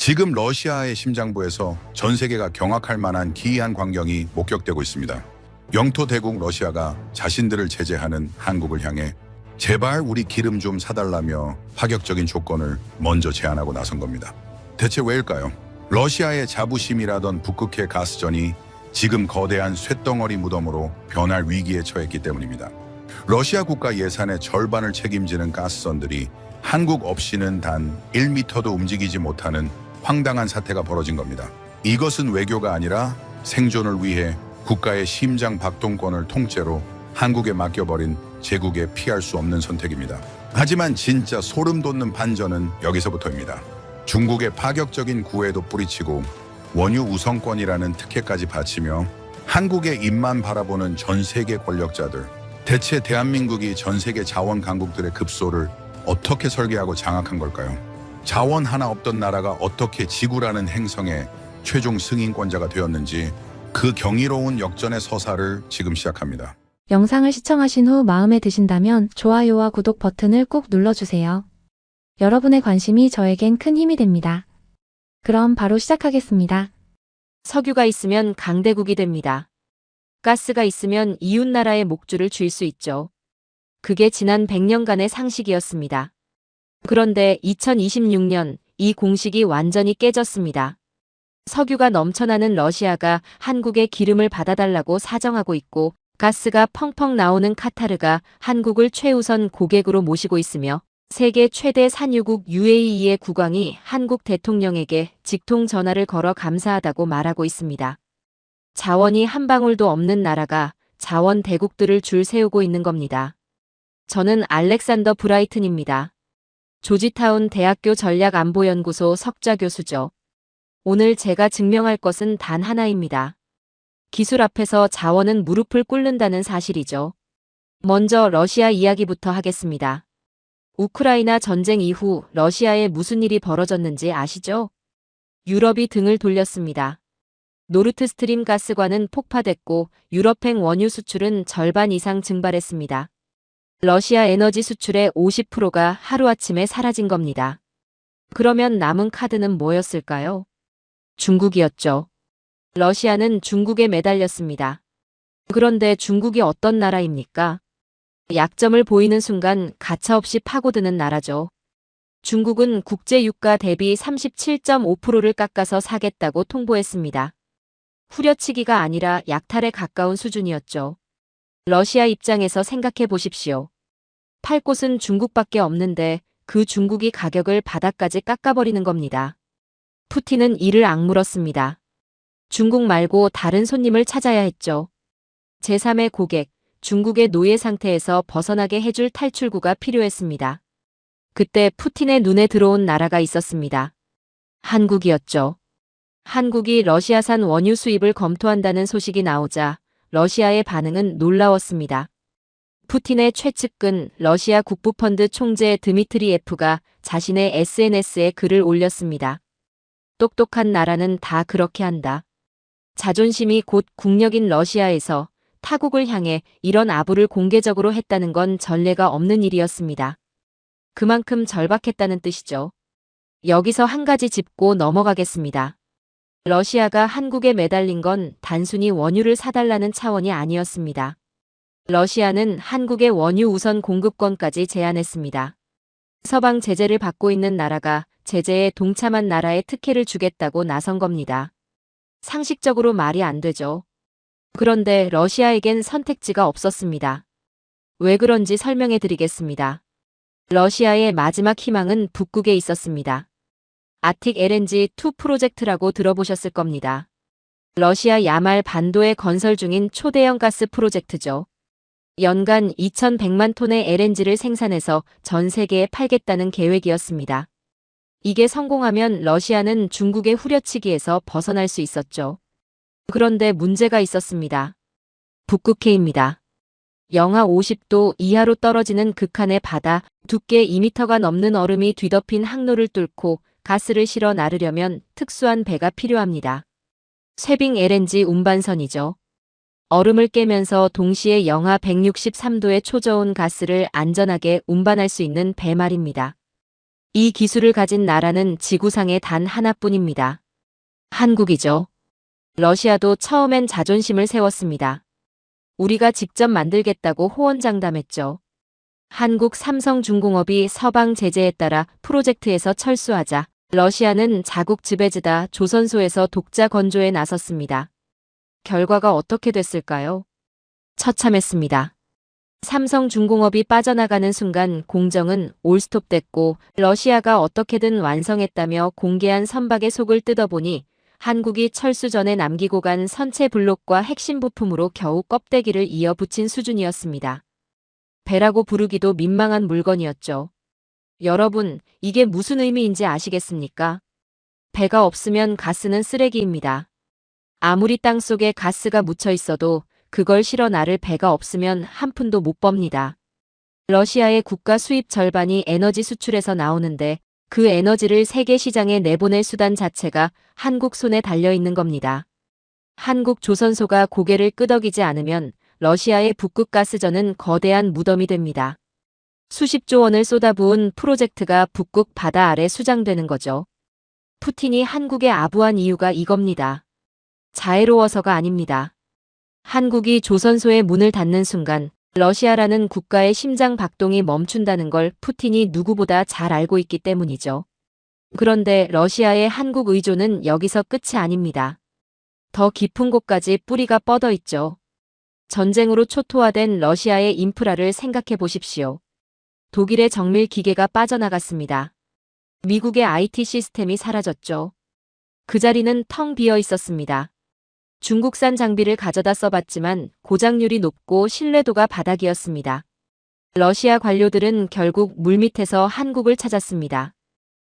지금 러시아의 심장부에서 전 세계가 경악할 만한 기이한 광경이 목격되고 있습니다. 영토 대국 러시아가 자신들을 제재하는 한국을 향해 제발 우리 기름 좀 사달라며 파격적인 조건을 먼저 제안하고 나선 겁니다. 대체 왜일까요? 러시아의 자부심이라던 북극해 가스전이 지금 거대한 쇳덩어리 무덤으로 변할 위기에 처했기 때문입니다. 러시아 국가 예산의 절반을 책임지는 가스선들이 한국 없이는 단 1m도 움직이지 못하는 황당한 사태가 벌어진 겁니다. 이것은 외교가 아니라 생존을 위해 국가의 심장 박동권을 통째로 한국에 맡겨버린 제국의 피할 수 없는 선택입니다. 하지만 진짜 소름 돋는 반전은 여기서부터입니다. 중국의 파격적인 구애도 뿌리치고 원유 우선권이라는 특혜까지 바치며 한국의 입만 바라보는 전 세계 권력자들. 대체 대한민국이 전 세계 자원 강국들의 급소를 어떻게 설계하고 장악한 걸까요? 자원 하나 없던 나라가 어떻게 지구라는 행성의 최종 승인권자가 되었는지 그 경이로운 역전의 서사를 지금 시작합니다. 영상을 시청하신 후 마음에 드신다면 좋아요와 구독 버튼을 꼭 눌러주세요. 여러분의 관심이 저에겐 큰 힘이 됩니다. 그럼 바로 시작하겠습니다. 석유가 있으면 강대국이 됩니다. 가스가 있으면 이웃나라의 목줄을 쥘 수 있죠. 그게 지난 100년간의 상식이었습니다. 그런데 2026년 이 공식이 완전히 깨졌습니다. 석유가 넘쳐나는 러시아가 한국의 기름을 받아달라고 사정하고 있고 가스가 펑펑 나오는 카타르가 한국을 최우선 고객으로 모시고 있으며 세계 최대 산유국 UAE의 국왕이 한국 대통령에게 직통 전화를 걸어 감사하다고 말하고 있습니다. 자원이 한 방울도 없는 나라가 자원 대국들을 줄 세우고 있는 겁니다. 저는 알렉산더 브라이튼입니다. 조지타운 대학교 전략안보연구소 석좌 교수죠. 오늘 제가 증명할 것은 단 하나입니다. 기술 앞에서 자원은 무릎을 꿇는다는 사실이죠. 먼저 러시아 이야기부터 하겠습니다. 우크라이나 전쟁 이후 러시아에 무슨 일이 벌어졌는지 아시죠? 유럽이 등을 돌렸습니다. 노르트스트림 가스관은 폭파됐고 유럽행 원유 수출은 절반 이상 증발했습니다. 러시아 에너지 수출의 50%가 하루아침에 사라진 겁니다. 그러면 남은 카드는 뭐였을까요? 중국이었죠. 러시아는 중국에 매달렸습니다. 그런데 중국이 어떤 나라입니까? 약점을 보이는 순간 가차없이 파고드는 나라죠. 중국은 국제 유가 대비 37.5%를 깎아서 사겠다고 통보했습니다. 후려치기가 아니라 약탈에 가까운 수준이었죠. 러시아 입장에서 생각해 보십시오. 팔 곳은 중국밖에 없는데 그 중국이 가격을 바닥까지 깎아버리는 겁니다. 푸틴은 이를 악물었습니다. 중국 말고 다른 손님을 찾아야 했죠. 제3의 고객, 중국의 노예 상태에서 벗어나게 해줄 탈출구가 필요했습니다. 그때 푸틴의 눈에 들어온 나라가 있었습니다. 한국이었죠. 한국이 러시아산 원유 수입을 검토한다는 소식이 나오자 러시아의 반응은 놀라웠습니다. 푸틴의 최측근 러시아 국부펀드 총재 드미트리예프가 자신의 SNS에 글을 올렸습니다. 똑똑한 나라는 다 그렇게 한다. 자존심이 곧 국력인 러시아에서 타국을 향해 이런 아부를 공개적으로 했다는 건 전례가 없는 일이었습니다. 그만큼 절박했다는 뜻이죠. 여기서 한 가지 짚고 넘어가겠습니다. 러시아가 한국에 매달린 건 단순히 원유를 사달라는 차원이 아니었습니다. 러시아는 한국의 원유 우선 공급권까지 제안했습니다. 서방 제재를 받고 있는 나라가 제재에 동참한 나라에 특혜를 주겠다고 나선 겁니다. 상식적으로 말이 안 되죠. 그런데 러시아에겐 선택지가 없었습니다. 왜 그런지 설명해 드리겠습니다. 러시아의 마지막 희망은 북극에 있었습니다. 아틱 LNG2 프로젝트라고 들어보셨을 겁니다. 러시아 야말 반도에 건설 중인 초대형 가스 프로젝트죠. 연간 2,100만 톤의 LNG를 생산해서 전 세계에 팔겠다는 계획이었습니다. 이게 성공하면 러시아는 중국의 후려치기에서 벗어날 수 있었죠. 그런데 문제가 있었습니다. 북극해입니다. 영하 50도 이하로 떨어지는 극한의 바다, 두께 2m가 넘는 얼음이 뒤덮인 항로를 뚫고 가스를 실어 나르려면 특수한 배가 필요합니다. 쇠빙 LNG 운반선이죠. 얼음을 깨면서 동시에 영하 163도의 초저온 가스를 안전하게 운반할 수 있는 배 말입니다. 이 기술을 가진 나라는 지구상에 단 하나뿐입니다. 한국이죠. 러시아도 처음엔 자존심을 세웠습니다. 우리가 직접 만들겠다고 호언장담했죠. 한국 삼성중공업이 서방 제재에 따라 프로젝트에서 철수하자 러시아는 자국 지배지다 조선소에서 독자 건조에 나섰습니다. 결과가 어떻게 됐을까요? 처참했습니다. 삼성중공업이 빠져나가는 순간 공정은 올스톱됐고 러시아가 어떻게든 완성했다며 공개한 선박의 속을 뜯어보니 한국이 철수 전에 남기고 간 선체 블록과 핵심 부품으로 겨우 껍데기를 이어 붙인 수준이었습니다. 배라고 부르기도 민망한 물건이었죠. 여러분, 이게 무슨 의미인지 아시겠습니까? 배가 없으면 가스는 쓰레기입니다. 아무리 땅속에 가스가 묻혀 있어도 그걸 실어 나를 배가 없으면 한 푼도 못 법니다. 러시아의 국가 수입 절반이 에너지 수출에서 나오는데 그 에너지를 세계 시장에 내보낼 수단 자체가 한국 손에 달려있는 겁니다. 한국 조선소가 고개를 끄덕이지 않으면 러시아의 북극 가스전은 거대한 무덤이 됩니다. 수십조 원을 쏟아부은 프로젝트가 북극 바다 아래 수장되는 거죠. 푸틴이 한국에 아부한 이유가 이겁니다. 자애로워서가 아닙니다. 한국이 조선소의 문을 닫는 순간 러시아라는 국가의 심장 박동이 멈춘다는 걸 푸틴이 누구보다 잘 알고 있기 때문이죠. 그런데 러시아의 한국 의존은 여기서 끝이 아닙니다. 더 깊은 곳까지 뿌리가 뻗어 있죠. 전쟁으로 초토화된 러시아의 인프라를 생각해 보십시오. 독일의 정밀 기계가 빠져나갔습니다. 미국의 IT 시스템이 사라졌죠. 그 자리는 텅 비어 있었습니다. 중국산 장비를 가져다 써봤지만 고장률이 높고 신뢰도가 바닥이었습니다. 러시아 관료들은 결국 물밑에서 한국을 찾았습니다.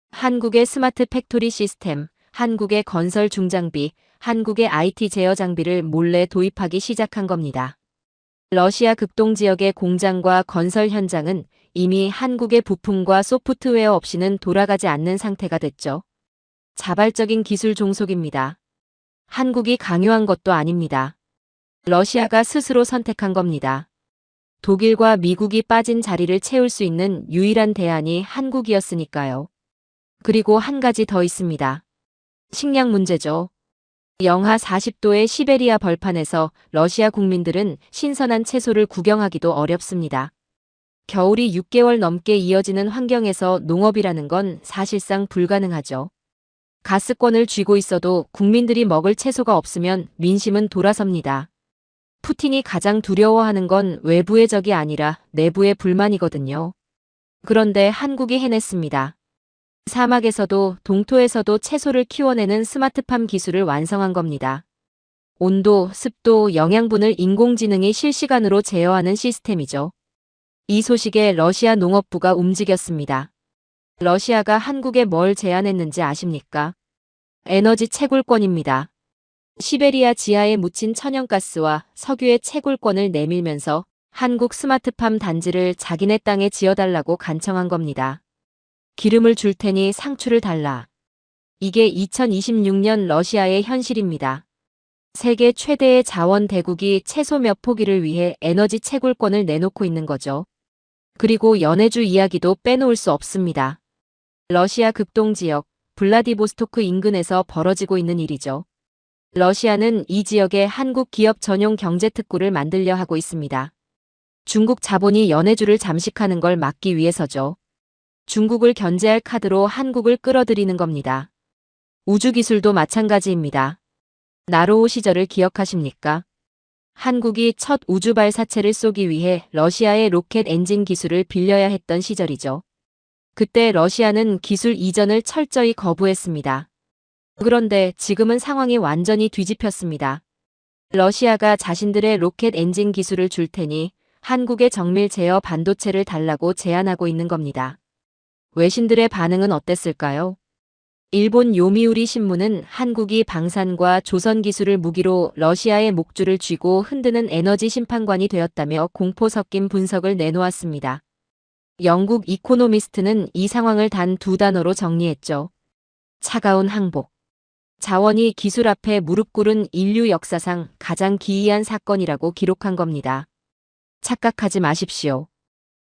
한국의 스마트 팩토리 시스템, 한국의 건설 중장비, 한국의 IT 제어 장비를 몰래 도입하기 시작한 겁니다. 러시아 극동 지역의 공장과 건설 현장은 이미 한국의 부품과 소프트웨어 없이는 돌아가지 않는 상태가 됐죠. 자발적인 기술 종속입니다. 한국이 강요한 것도 아닙니다. 러시아가 스스로 선택한 겁니다. 독일과 미국이 빠진 자리를 채울 수 있는 유일한 대안이 한국이었으니까요. 그리고 한 가지 더 있습니다. 식량 문제죠. 영하 40도의 시베리아 벌판에서 러시아 국민들은 신선한 채소를 구경하기도 어렵습니다. 겨울이 6개월 넘게 이어지는 환경에서 농업이라는 건 사실상 불가능하죠. 가스권을 쥐고 있어도 국민들이 먹을 채소가 없으면 민심은 돌아섭니다. 푸틴이 가장 두려워하는 건 외부의 적이 아니라 내부의 불만이거든요. 그런데 한국이 해냈습니다. 사막에서도 동토에서도 채소를 키워내는 스마트팜 기술을 완성한 겁니다. 온도, 습도, 영양분을 인공지능이 실시간으로 제어하는 시스템이죠. 이 소식에 러시아 농업부가 움직였습니다. 러시아가 한국에 뭘 제안했는지 아십니까? 에너지 채굴권입니다. 시베리아 지하에 묻힌 천연가스와 석유의 채굴권을 내밀면서 한국 스마트팜 단지를 자기네 땅에 지어달라고 간청한 겁니다. 기름을 줄 테니 상추를 달라. 이게 2026년 러시아의 현실입니다. 세계 최대의 자원 대국이 채소 몇 포기를 위해 에너지 채굴권을 내놓고 있는 거죠. 그리고 연해주 이야기도 빼놓을 수 없습니다. 러시아 극동 지역 블라디보스토크 인근에서 벌어지고 있는 일이죠. 러시아는 이 지역에 한국 기업 전용 경제특구를 만들려 하고 있습니다. 중국 자본이 연해주를 잠식하는 걸 막기 위해서죠. 중국을 견제할 카드로 한국을 끌어들이는 겁니다. 우주기술도 마찬가지입니다. 나로호 시절을 기억하십니까? 한국이 첫 우주 발사체를 쏘기 위해 러시아의 로켓 엔진 기술을 빌려야 했던 시절이죠. 그때 러시아는 기술 이전을 철저히 거부했습니다. 그런데 지금은 상황이 완전히 뒤집혔습니다. 러시아가 자신들의 로켓 엔진 기술을 줄 테니 한국의 정밀 제어 반도체를 달라고 제안하고 있는 겁니다. 외신들의 반응은 어땠을까요? 일본 요미우리 신문은 한국이 방산과 조선 기술을 무기로 러시아의 목줄을 쥐고 흔드는 에너지 심판관이 되었다며 공포 섞인 분석을 내놓았습니다. 영국 이코노미스트는 이 상황을 단 두 단어로 정리했죠. 차가운 항복. 자원이 기술 앞에 무릎 꿇은 인류 역사상 가장 기이한 사건이라고 기록한 겁니다. 착각하지 마십시오.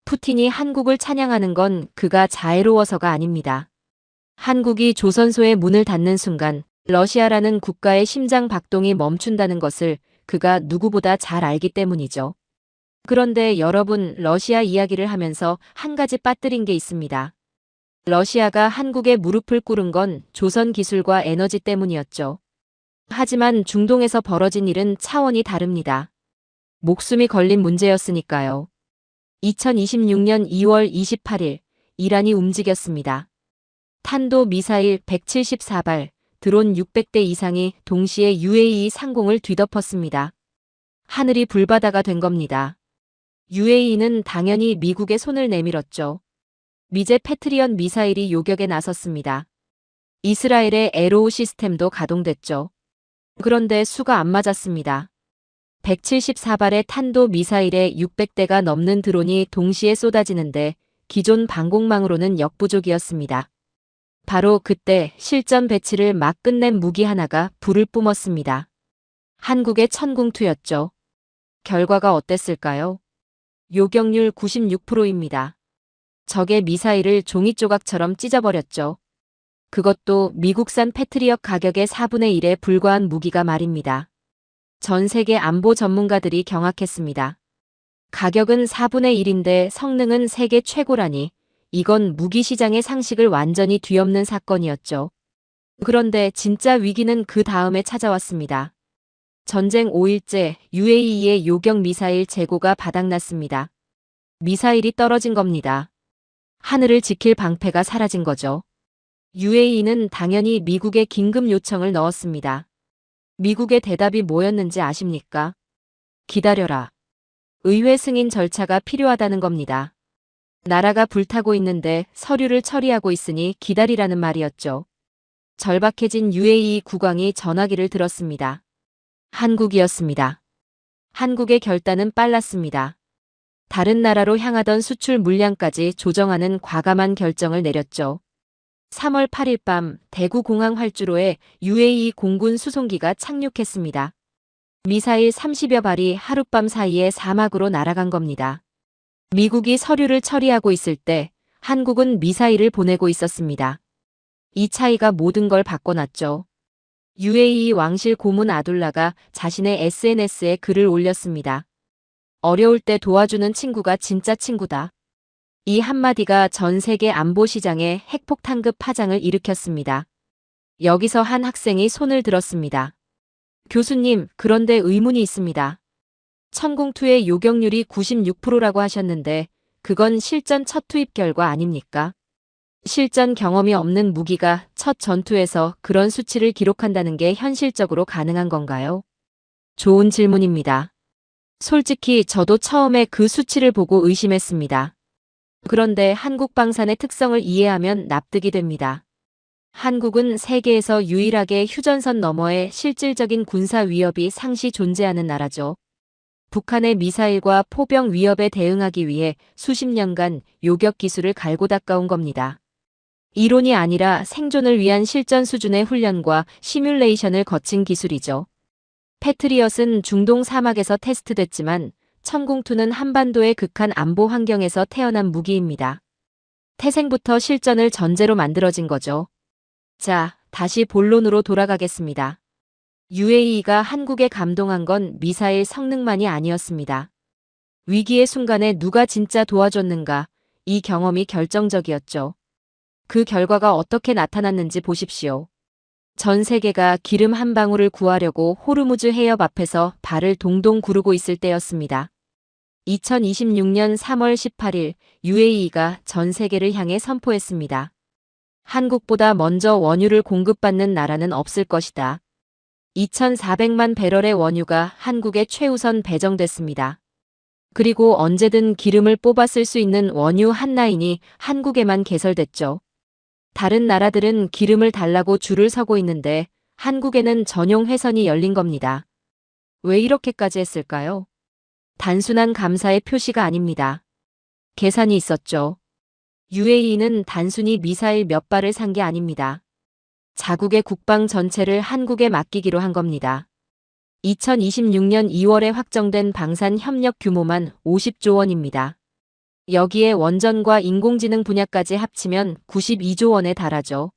푸틴이 한국을 찬양하는 건 그가 자애로워서가 아닙니다. 한국이 조선소의 문을 닫는 순간 러시아라는 국가의 심장 박동이 멈춘다는 것을 그가 누구보다 잘 알기 때문이죠. 그런데 여러분, 러시아 이야기를 하면서 한 가지 빠뜨린 게 있습니다. 러시아가 한국에 무릎을 꿇은 건 조선 기술과 에너지 때문이었죠. 하지만 중동에서 벌어진 일은 차원이 다릅니다. 목숨이 걸린 문제였으니까요. 2026년 2월 28일, 이란이 움직였습니다. 탄도 미사일 174발, 드론 600대 이상이 동시에 UAE 상공을 뒤덮었습니다. 하늘이 불바다가 된 겁니다. UAE는 당연히 미국의 손을 내밀었죠. 미제 패트리언 미사일이 요격에 나섰습니다. 이스라엘의 에로우 시스템도 가동됐죠. 그런데 수가 안 맞았습니다. 174발의 탄도 미사일에 600대가 넘는 드론이 동시에 쏟아지는데 기존 방공망으로는 역부족이었습니다. 바로 그때 실전 배치를 막 끝낸 무기 하나가 불을 뿜었습니다. 한국의 천궁투였죠. 결과가 어땠을까요? 요격률 96%입니다. 적의 미사일을 종이 조각처럼 찢어버렸죠. 그것도 미국산 패트리엇 가격의 4분의 1에 불과한 무기가 말입니다. 전 세계 안보 전문가들이 경악했습니다. 가격은 4분의 1인데 성능은 세계 최고라니 이건 무기 시장의 상식을 완전히 뒤엎는 사건이었죠. 그런데 진짜 위기는 그 다음에 찾아왔습니다. 전쟁 5일째 UAE의 요격 미사일 재고가 바닥났습니다. 미사일이 떨어진 겁니다. 하늘을 지킬 방패가 사라진 거죠. UAE는 당연히 미국에 긴급 요청을 넣었습니다. 미국의 대답이 뭐였는지 아십니까? 기다려라. 의회 승인 절차가 필요하다는 겁니다. 나라가 불타고 있는데 서류를 처리하고 있으니 기다리라는 말이었죠. 절박해진 UAE 국왕이 전화기를 들었습니다. 한국이었습니다. 한국의 결단은 빨랐습니다. 다른 나라로 향하던 수출 물량까지 조정하는 과감한 결정을 내렸죠. 3월 8일 밤 대구 공항 활주로에 UAE 공군 수송기가 착륙했습니다. 미사일 30여 발이 하룻밤 사이에 사막으로 날아간 겁니다. 미국이 서류를 처리하고 있을 때 한국은 미사일을 보내고 있었습니다. 이 차이가 모든 걸 바꿔놨죠. UAE 왕실 고문 아둘라가 자신의 SNS에 글을 올렸습니다. 어려울 때 도와주는 친구가 진짜 친구다. 이 한마디가 전 세계 안보 시장에 핵폭탄급 파장을 일으켰습니다. 여기서 한 학생이 손을 들었습니다. 교수님, 그런데 의문이 있습니다. 천궁2의 요격률이 96%라고 하셨는데 그건 실전 첫 투입 결과 아닙니까? 실전 경험이 없는 무기가 첫 전투에서 그런 수치를 기록한다는 게 현실적으로 가능한 건가요? 좋은 질문입니다. 솔직히 저도 처음에 그 수치를 보고 의심했습니다. 그런데 한국 방산의 특성을 이해하면 납득이 됩니다. 한국은 세계에서 유일하게 휴전선 너머에 실질적인 군사 위협이 상시 존재하는 나라죠. 북한의 미사일과 포병 위협에 대응하기 위해 수십 년간 요격 기술을 갈고 닦아온 겁니다. 이론이 아니라 생존을 위한 실전 수준의 훈련과 시뮬레이션을 거친 기술이죠. 패트리엇은 중동 사막에서 테스트됐지만 천궁2는 한반도의 극한 안보 환경에서 태어난 무기입니다. 태생부터 실전을 전제로 만들어진 거죠. 자, 다시 본론으로 돌아가겠습니다. UAE가 한국에 감동한 건 미사일 성능만이 아니었습니다. 위기의 순간에 누가 진짜 도와줬는가, 이 경험이 결정적이었죠. 그 결과가 어떻게 나타났는지 보십시오. 전 세계가 기름 한 방울을 구하려고 호르무즈 해협 앞에서 발을 동동 구르고 있을 때였습니다. 2026년 3월 18일 UAE가 전 세계를 향해 선포했습니다. 한국보다 먼저 원유를 공급받는 나라는 없을 것이다. 2,400만 배럴의 원유가 한국에 최우선 배정됐습니다. 그리고 언제든 기름을 뽑아 쓸 수 있는 원유 한 라인이 한국에만 개설됐죠. 다른 나라들은 기름을 달라고 줄을 서고 있는데 한국에는 전용 회선이 열린 겁니다. 왜 이렇게까지 했을까요? 단순한 감사의 표시가 아닙니다. 계산이 있었죠. UAE는 단순히 미사일 몇 발을 산 게 아닙니다. 자국의 국방 전체를 한국에 맡기기로 한 겁니다. 2026년 2월에 확정된 방산 협력 규모만 50조 원입니다. 여기에 원전과 인공지능 분야까지 합치면 92조 원에 달하죠.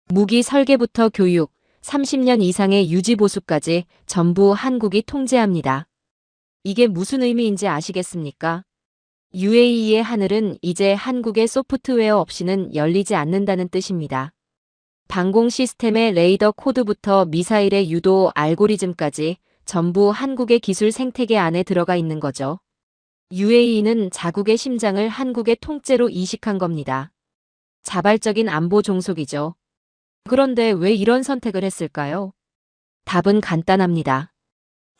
무기 설계부터 교육, 30년 이상의 유지 보수까지 전부 한국이 통제합니다. 이게 무슨 의미인지 아시겠습니까? UAE의 하늘은 이제 한국의 소프트웨어 없이는 열리지 않는다는 뜻입니다. 방공 시스템의 레이더 코드부터 미사일의 유도 알고리즘까지 전부 한국의 기술 생태계 안에 들어가 있는 거죠. UAE는 자국의 심장을 한국의 통째로 이식한 겁니다. 자발적인 안보 종속이죠. 그런데 왜 이런 선택을 했을까요? 답은 간단합니다.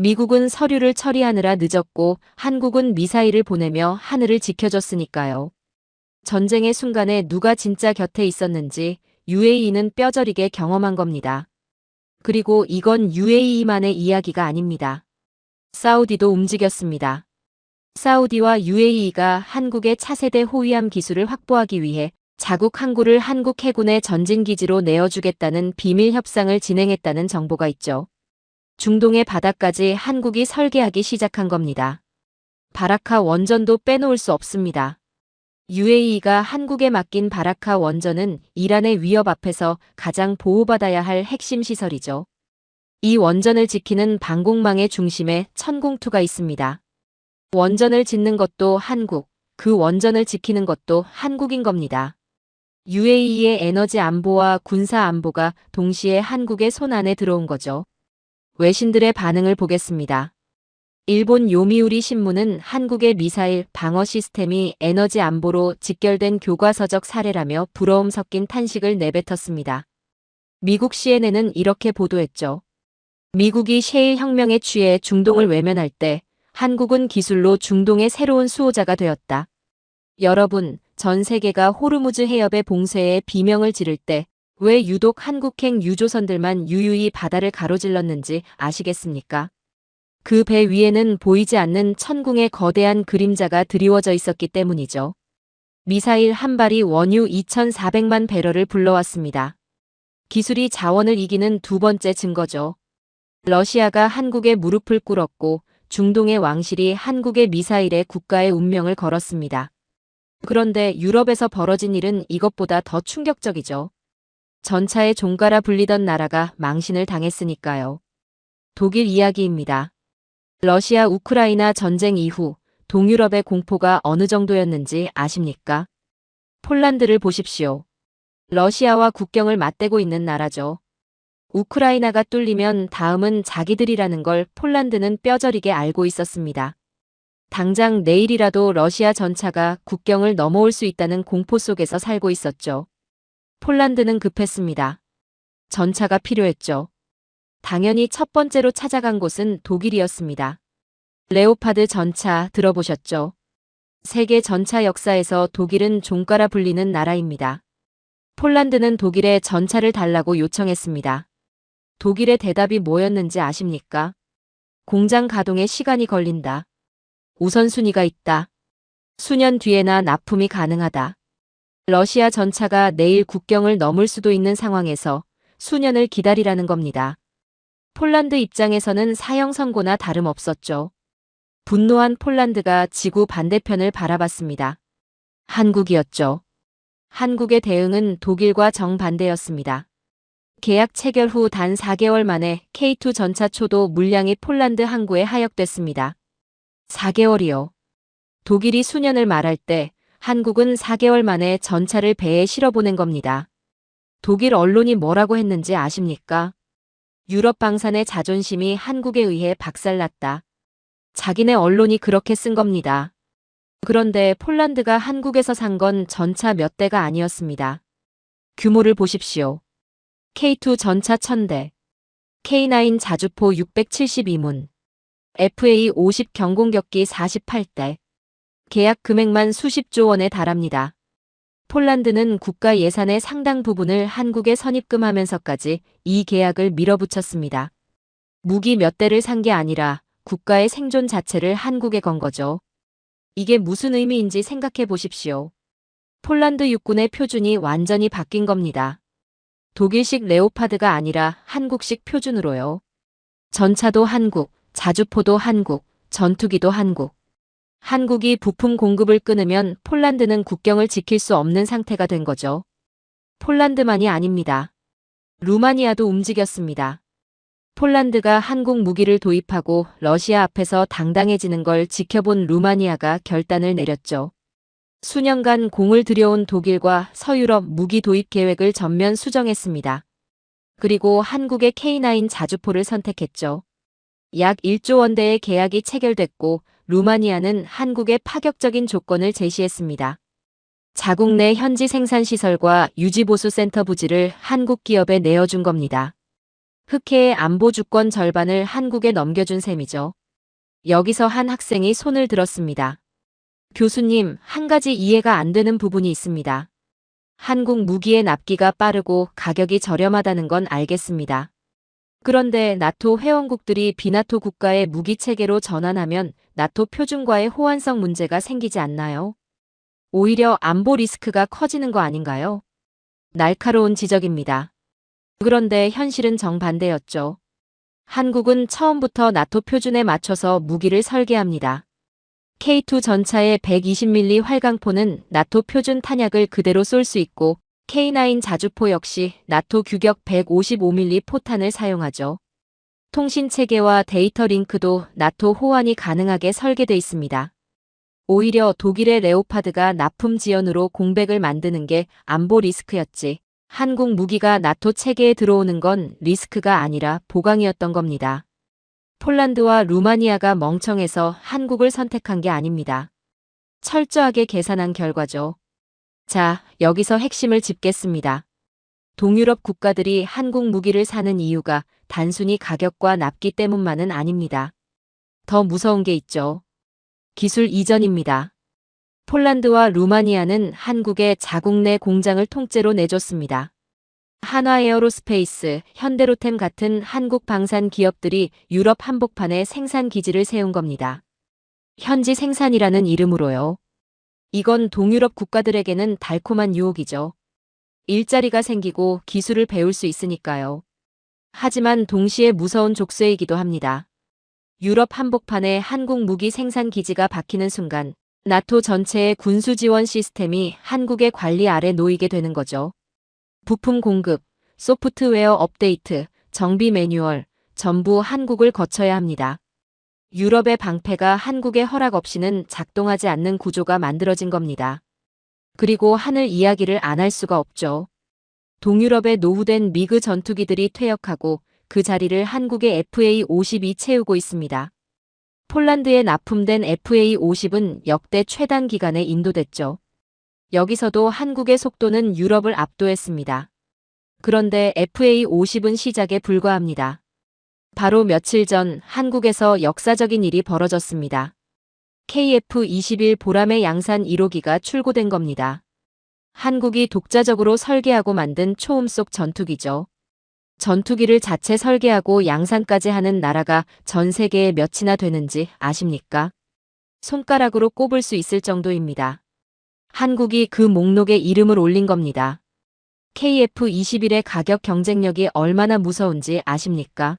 미국은 서류를 처리하느라 늦었고 한국은 미사일을 보내며 하늘을 지켜줬으니까요. 전쟁의 순간에 누가 진짜 곁에 있었는지 UAE는 뼈저리게 경험한 겁니다. 그리고 이건 UAE만의 이야기가 아닙니다. 사우디도 움직였습니다. 사우디와 UAE가 한국의 차세대 호위함 기술을 확보하기 위해 자국 항구를 한국 해군의 전진기지로 내어주겠다는 비밀 협상을 진행했다는 정보가 있죠. 중동의 바다까지 한국이 설계하기 시작한 겁니다. 바라카 원전도 빼놓을 수 없습니다. UAE가 한국에 맡긴 바라카 원전은 이란의 위협 앞에서 가장 보호받아야 할 핵심 시설이죠. 이 원전을 지키는 방공망의 중심에 천공투가 있습니다. 원전을 짓는 것도 한국, 그 원전을 지키는 것도 한국인 겁니다. UAE의 에너지 안보와 군사 안보가 동시에 한국의 손 안에 들어온 거죠. 외신들의 반응을 보겠습니다. 일본 요미우리 신문은 한국의 미사일 방어 시스템이 에너지 안보로 직결된 교과서적 사례라며 부러움 섞인 탄식을 내뱉었습니다. 미국 CNN은 이렇게 보도했죠. 미국이 셰일 혁명에 취해 중동을 외면할 때 한국은 기술로 중동의 새로운 수호자가 되었다. 여러분, 전 세계가 호르무즈 해협의 봉쇄에 비명을 지를 때 왜 유독 한국행 유조선들만 유유히 바다를 가로질렀는지 아시겠습니까? 그 배 위에는 보이지 않는 천궁의 거대한 그림자가 드리워져 있었기 때문이죠. 미사일 한 발이 원유 2,400만 배럴을 불러왔습니다. 기술이 자원을 이기는 두 번째 증거죠. 러시아가 한국에 무릎을 꿇었고 중동의 왕실이 한국의 미사일에 국가의 운명을 걸었습니다. 그런데 유럽에서 벌어진 일은 이것보다 더 충격적이죠. 전차의 종가라 불리던 나라가 망신을 당했으니까요. 독일 이야기입니다. 러시아 우크라이나 전쟁 이후 동유럽의 공포가 어느 정도였는지 아십니까? 폴란드를 보십시오. 러시아와 국경을 맞대고 있는 나라죠. 우크라이나가 뚫리면 다음은 자기들이라는 걸 폴란드는 뼈저리게 알고 있었습니다. 당장 내일이라도 러시아 전차가 국경을 넘어올 수 있다는 공포 속에서 살고 있었죠. 폴란드는 급했습니다. 전차가 필요했죠. 당연히 첫 번째로 찾아간 곳은 독일이었습니다. 레오파드 전차 들어보셨죠? 세계 전차 역사에서 독일은 종가라 불리는 나라입니다. 폴란드는 독일에 전차를 달라고 요청했습니다. 독일의 대답이 뭐였는지 아십니까? 공장 가동에 시간이 걸린다. 우선순위가 있다. 수년 뒤에나 납품이 가능하다. 러시아 전차가 내일 국경을 넘을 수도 있는 상황에서 수년을 기다리라는 겁니다. 폴란드 입장에서는 사형 선고나 다름없었죠. 분노한 폴란드가 지구 반대편을 바라봤습니다. 한국이었죠. 한국의 대응은 독일과 정반대였습니다. 계약 체결 후 단 4개월 만에 K2 전차초도 물량이 폴란드 항구에 하역됐습니다. 4개월이요. 독일이 수년을 말할 때 한국은 4개월 만에 전차를 배에 실어보낸 겁니다. 독일 언론이 뭐라고 했는지 아십니까? 유럽 방산의 자존심이 한국에 의해 박살났다. 자기네 언론이 그렇게 쓴 겁니다. 그런데 폴란드가 한국에서 산 건 전차 몇 대가 아니었습니다. 규모를 보십시오. K2 전차 1000대, K9 자주포 672문, FA50 경공격기 48대, 계약 금액만 수십조 원에 달합니다. 폴란드는 국가 예산의 상당 부분을 한국에 선입금하면서까지 이 계약을 밀어붙였습니다. 무기 몇 대를 산 게 아니라 국가의 생존 자체를 한국에 건 거죠. 이게 무슨 의미인지 생각해 보십시오. 폴란드 육군의 표준이 완전히 바뀐 겁니다. 독일식 레오파드가 아니라 한국식 표준으로요. 전차도 한국, 자주포도 한국, 전투기도 한국. 한국이 부품 공급을 끊으면 폴란드는 국경을 지킬 수 없는 상태가 된 거죠. 폴란드만이 아닙니다. 루마니아도 움직였습니다. 폴란드가 한국 무기를 도입하고 러시아 앞에서 당당해지는 걸 지켜본 루마니아가 결단을 내렸죠. 수년간 공을 들여온 독일과 서유럽 무기 도입 계획을 전면 수정했습니다. 그리고 한국의 K9 자주포를 선택했죠. 약 1조 원대의 계약이 체결됐고 루마니아는 한국에 파격적인 조건을 제시했습니다. 자국 내 현지 생산시설과 유지보수센터 부지를 한국 기업에 내어준 겁니다. 흑해의 안보 주권 절반을 한국에 넘겨준 셈이죠. 여기서 한 학생이 손을 들었습니다. 교수님, 한 가지 이해가 안 되는 부분이 있습니다. 한국 무기의 납기가 빠르고 가격이 저렴하다는 건 알겠습니다. 그런데 나토 회원국들이 비나토 국가의 무기 체계로 전환하면 나토 표준과의 호환성 문제가 생기지 않나요? 오히려 안보 리스크가 커지는 거 아닌가요? 날카로운 지적입니다. 그런데 현실은 정반대였죠. 한국은 처음부터 나토 표준에 맞춰서 무기를 설계합니다. K2 전차의 120mm 활강포는 나토 표준 탄약을 그대로 쏠 수 있고 K9 자주포 역시 나토 규격 155mm 포탄을 사용하죠. 통신 체계와 데이터 링크도 나토 호환이 가능하게 설계돼 있습니다. 오히려 독일의 레오파드가 납품 지연으로 공백을 만드는 게 안보 리스크였지. 한국 무기가 나토 체계에 들어오는 건 리스크가 아니라 보강이었던 겁니다. 폴란드와 루마니아가 멍청해서 한국을 선택한 게 아닙니다. 철저하게 계산한 결과죠. 자, 여기서 핵심을 짚겠습니다. 동유럽 국가들이 한국 무기를 사는 이유가 단순히 가격과 납기 때문만은 아닙니다. 더 무서운 게 있죠. 기술 이전입니다. 폴란드와 루마니아는 한국의 자국 내 공장을 통째로 내줬습니다. 한화에어로스페이스, 현대로템 같은 한국 방산 기업들이 유럽 한복판에 생산 기지를 세운 겁니다. 현지 생산이라는 이름으로요. 이건 동유럽 국가들에게는 달콤한 유혹이죠. 일자리가 생기고 기술을 배울 수 있으니까요. 하지만 동시에 무서운 족쇄이기도 합니다. 유럽 한복판에 한국 무기 생산 기지가 박히는 순간 나토 전체의 군수 지원 시스템이 한국의 관리 아래 놓이게 되는 거죠. 부품 공급, 소프트웨어 업데이트, 정비 매뉴얼, 전부 한국을 거쳐야 합니다. 유럽의 방패가 한국의 허락 없이는 작동하지 않는 구조가 만들어진 겁니다. 그리고 하늘 이야기를 안 할 수가 없죠. 동유럽의 노후된 미그 전투기들이 퇴역하고 그 자리를 한국의 FA-50이 채우고 있습니다. 폴란드에 납품된 FA-50은 역대 최단 기간에 인도됐죠. 여기서도 한국의 속도는 유럽을 압도했습니다. 그런데 FA-50은 시작에 불과합니다. 바로 며칠 전 한국에서 역사적인 일이 벌어졌습니다. KF-21 보람의 양산 1호기가 출고된 겁니다. 한국이 독자적으로 설계하고 만든 초음속 전투기죠. 전투기를 자체 설계하고 양산까지 하는 나라가 전 세계에 몇이나 되는지 아십니까? 손가락으로 꼽을 수 있을 정도입니다. 한국이 그 목록에 이름을 올린 겁니다. KF-21의 가격 경쟁력이 얼마나 무서운지 아십니까?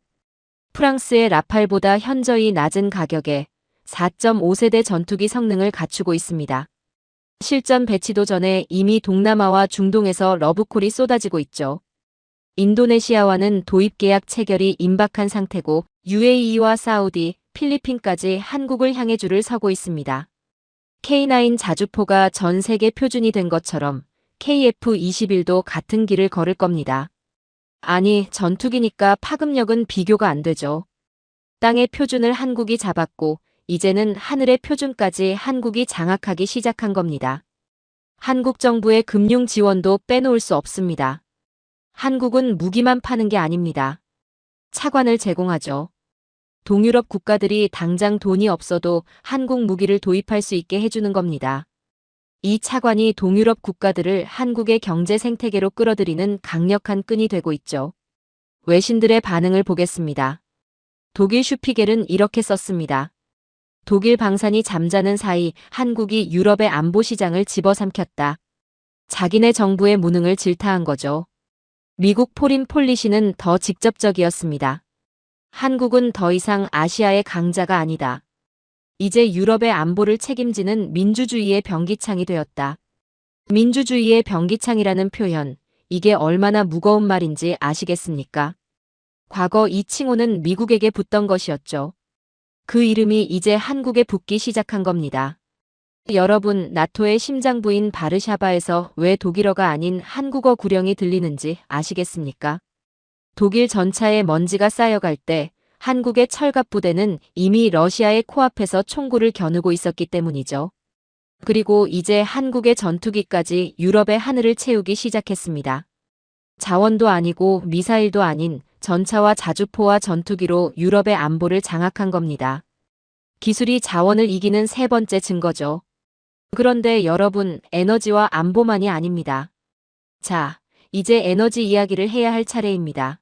프랑스의 라팔보다 현저히 낮은 가격에 4.5세대 전투기 성능을 갖추고 있습니다. 실전 배치도 전에 이미 동남아와 중동에서 러브콜이 쏟아지고 있죠. 인도네시아와는 도입 계약 체결이 임박한 상태고 UAE와 사우디, 필리핀까지 한국을 향해 줄을 서고 있습니다. K9 자주포가 전 세계 표준이 된 것처럼 KF-21도 같은 길을 걸을 겁니다. 아니, 전투기니까 파급력은 비교가 안 되죠. 땅의 표준을 한국이 잡았고 이제는 하늘의 표준까지 한국이 장악하기 시작한 겁니다. 한국 정부의 금융 지원도 빼놓을 수 없습니다. 한국은 무기만 파는 게 아닙니다. 차관을 제공하죠. 동유럽 국가들이 당장 돈이 없어도 한국 무기를 도입할 수 있게 해주는 겁니다. 이 차관이 동유럽 국가들을 한국의 경제 생태계로 끌어들이는 강력한 끈이 되고 있죠. 외신들의 반응을 보겠습니다. 독일 슈피겔은 이렇게 썼습니다. 독일 방산이 잠자는 사이 한국이 유럽의 안보 시장을 집어삼켰다. 자기네 정부의 무능을 질타한 거죠. 미국 포린 폴리시는 더 직접적이었습니다. 한국은 더 이상 아시아의 강자가 아니다. 이제 유럽의 안보를 책임지는 민주주의의 변기창이 되었다. 민주주의의 변기창이라는 표현, 이게 얼마나 무거운 말인지 아시겠습니까? 과거 이 칭호는 미국에게 붙던 것이었죠. 그 이름이 이제 한국에 붙기 시작한 겁니다. 여러분, 나토의 심장부인 바르샤바에서 왜 독일어가 아닌 한국어 구령이 들리는지 아시겠습니까? 독일 전차에 먼지가 쌓여갈 때 한국의 철갑 부대는 이미 러시아의 코앞에서 총구를 겨누고 있었기 때문이죠. 그리고 이제 한국의 전투기까지 유럽의 하늘을 채우기 시작했습니다. 자원도 아니고 미사일도 아닌 전차와 자주포와 전투기로 유럽의 안보를 장악한 겁니다. 기술이 자원을 이기는 세 번째 증거죠. 그런데 여러분, 에너지와 안보만이 아닙니다. 자, 이제 에너지 이야기를 해야 할 차례입니다.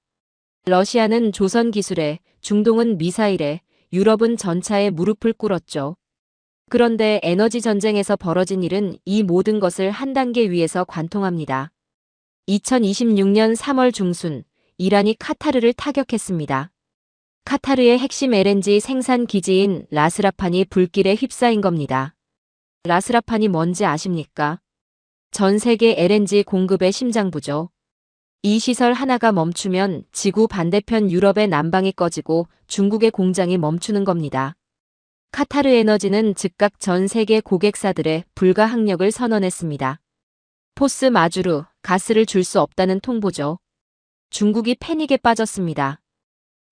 러시아는 조선 기술에, 중동은 미사일에, 유럽은 전차에 무릎을 꿇었죠. 그런데 에너지 전쟁에서 벌어진 일은 이 모든 것을 한 단계 위에서 관통합니다. 2026년 3월 중순, 이란이 카타르를 타격했습니다. 카타르의 핵심 LNG 생산 기지인 라스라판이 불길에 휩싸인 겁니다. 라스라판이 뭔지 아십니까? 전 세계 LNG 공급의 심장부죠. 이 시설 하나가 멈추면 지구 반대편 유럽의 난방이 꺼지고 중국의 공장이 멈추는 겁니다. 카타르 에너지는 즉각 전 세계 고객사들의 불가항력을 선언했습니다. 포스 마주르, 가스를 줄 수 없다는 통보죠. 중국이 패닉에 빠졌습니다.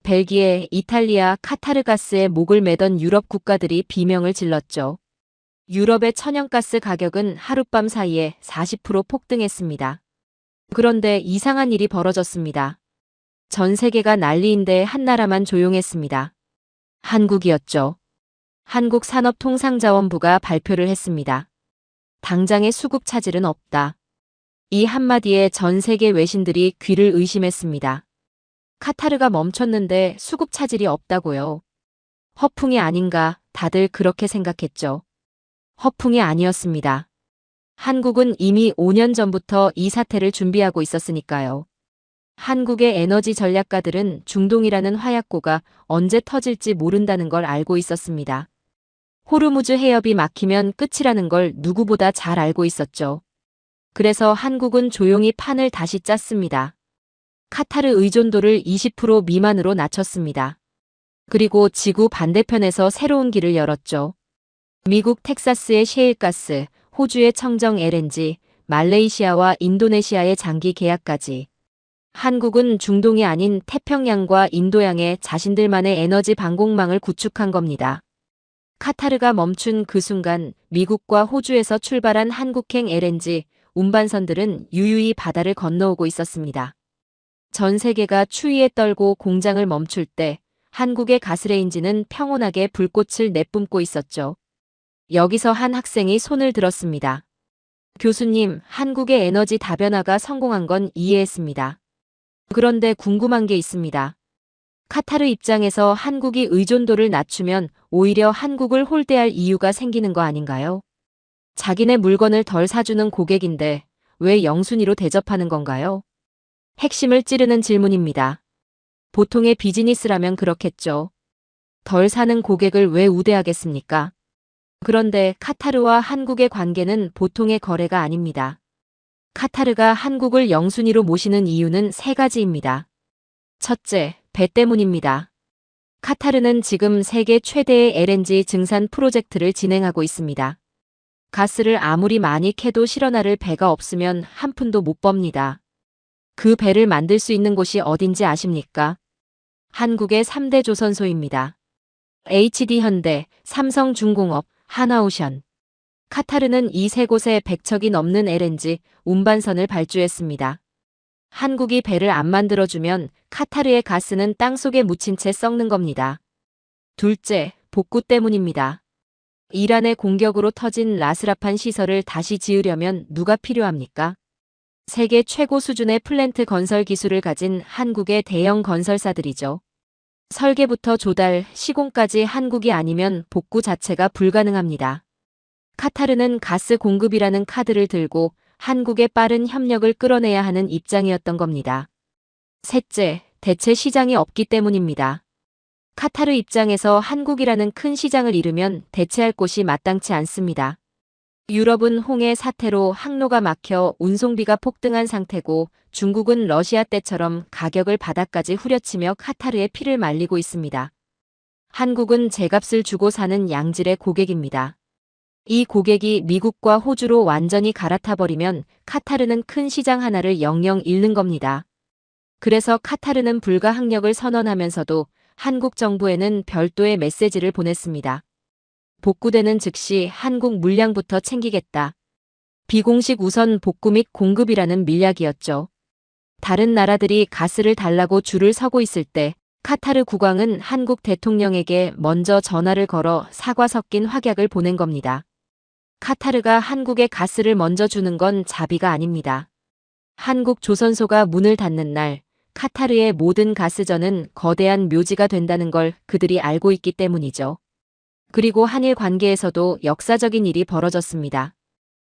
벨기에, 이탈리아, 카타르 가스에 목을 매던 유럽 국가들이 비명을 질렀죠. 유럽의 천연가스 가격은 하룻밤 사이에 40% 폭등했습니다. 그런데 이상한 일이 벌어졌습니다. 전 세계가 난리인데 한 나라만 조용했습니다. 한국이었죠. 한국산업통상자원부가 발표를 했습니다. 당장의 수급 차질은 없다. 이 한마디에 전 세계 외신들이 귀를 의심했습니다. 카타르가 멈췄는데 수급 차질이 없다고요. 허풍이 아닌가 다들 그렇게 생각했죠. 허풍이 아니었습니다. 한국은 이미 5년 전부터 이 사태를 준비하고 있었으니까요. 한국의 에너지 전략가들은 중동이라는 화약고가 언제 터질지 모른다는 걸 알고 있었습니다. 호르무즈 해협이 막히면 끝이라는 걸 누구보다 잘 알고 있었죠. 그래서 한국은 조용히 판을 다시 짰습니다. 카타르 의존도를 20% 미만으로 낮췄습니다. 그리고 지구 반대편에서 새로운 길을 열었죠. 미국 텍사스의 셰일가스, 호주의 청정 LNG, 말레이시아와 인도네시아의 장기 계약까지. 한국은 중동이 아닌 태평양과 인도양에 자신들만의 에너지 방공망을 구축한 겁니다. 카타르가 멈춘 그 순간 미국과 호주에서 출발한 한국행 LNG 운반선들은 유유히 바다를 건너오고 있었습니다. 전 세계가 추위에 떨고 공장을 멈출 때 한국의 가스레인지는 평온하게 불꽃을 내뿜고 있었죠. 여기서 한 학생이 손을 들었습니다. 교수님, 한국의 에너지 다변화가 성공한 건 이해했습니다. 그런데 궁금한 게 있습니다. 카타르 입장에서 한국이 의존도를 낮추면 오히려 한국을 홀대할 이유가 생기는 거 아닌가요? 자기네 물건을 덜 사주는 고객인데 왜 영순위로 대접하는 건가요? 핵심을 찌르는 질문입니다. 보통의 비즈니스라면 그렇겠죠. 덜 사는 고객을 왜 우대하겠습니까? 그런데 카타르와 한국의 관계는 보통의 거래가 아닙니다. 카타르가 한국을 영순위로 모시는 이유는 세 가지입니다. 첫째, 배 때문입니다. 카타르는 지금 세계 최대의 LNG 증산 프로젝트를 진행하고 있습니다. 가스를 아무리 많이 캐도 실어나를 배가 없으면 한 푼도 못 법니다. 그 배를 만들 수 있는 곳이 어딘지 아십니까? 한국의 3대 조선소입니다. HD현대, 삼성중공업, 하나오션. 카타르는 이 세 곳에 100척이 넘는 LNG 운반선을 발주했습니다. 한국이 배를 안 만들어주면 카타르의 가스는 땅속에 묻힌 채 썩는 겁니다. 둘째, 복구 때문입니다. 이란의 공격으로 터진 라스라판 시설을 다시 지으려면 누가 필요합니까? 세계 최고 수준의 플랜트 건설 기술을 가진 한국의 대형 건설사들이죠. 설계부터 조달, 시공까지 한국이 아니면 복구 자체가 불가능합니다. 카타르는 가스 공급이라는 카드를 들고 한국의 빠른 협력을 끌어내야 하는 입장이었던 겁니다. 셋째, 대체 시장이 없기 때문입니다. 카타르 입장에서 한국이라는 큰 시장을 잃으면 대체할 곳이 마땅치 않습니다. 유럽은 홍해 사태로 항로가 막혀 운송비가 폭등한 상태고 중국은 러시아 때처럼 가격을 바닥까지 후려치며 카타르의 피를 말리고 있습니다. 한국은 제값을 주고 사는 양질의 고객입니다. 이 고객이 미국과 호주로 완전히 갈아타버리면 카타르는 큰 시장 하나를 영영 잃는 겁니다. 그래서 카타르는 불가항력을 선언하면서도 한국 정부에는 별도의 메시지를 보냈습니다. 복구되는 즉시 한국 물량부터 챙기겠다. 비공식 우선 복구 및 공급이라는 밀약이었죠. 다른 나라들이 가스를 달라고 줄을 서고 있을 때 카타르 국왕은 한국 대통령에게 먼저 전화를 걸어 사과 섞인 확약을 보낸 겁니다. 카타르가 한국에 가스를 먼저 주는 건 자비가 아닙니다. 한국 조선소가 문을 닫는 날 카타르의 모든 가스전은 거대한 묘지가 된다는 걸 그들이 알고 있기 때문이죠. 그리고 한일 관계에서도 역사적인 일이 벌어졌습니다.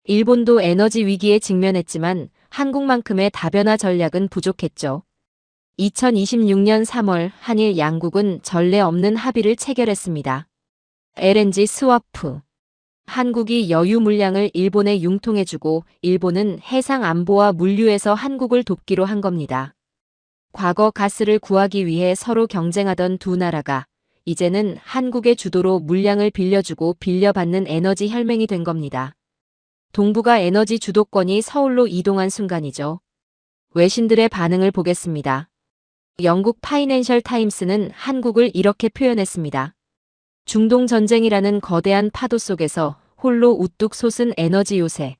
일본도 에너지 위기에 직면했지만 한국만큼의 다변화 전략은 부족했죠. 2026년 3월 한일 양국은 전례 없는 합의를 체결했습니다. LNG 스와프. 한국이 여유 물량을 일본에 융통해주고 일본은 해상 안보와 물류에서 한국을 돕기로 한 겁니다. 과거 가스를 구하기 위해 서로 경쟁하던 두 나라가 이제는 한국의 주도로 물량을 빌려주고 빌려받는 에너지 혈맹이 된 겁니다. 동북아 에너지 주도권이 서울로 이동한 순간이죠. 외신들의 반응을 보겠습니다. 영국 파이낸셜 타임스는 한국을 이렇게 표현했습니다. 중동 전쟁이라는 거대한 파도 속에서 홀로 우뚝 솟은 에너지 요새.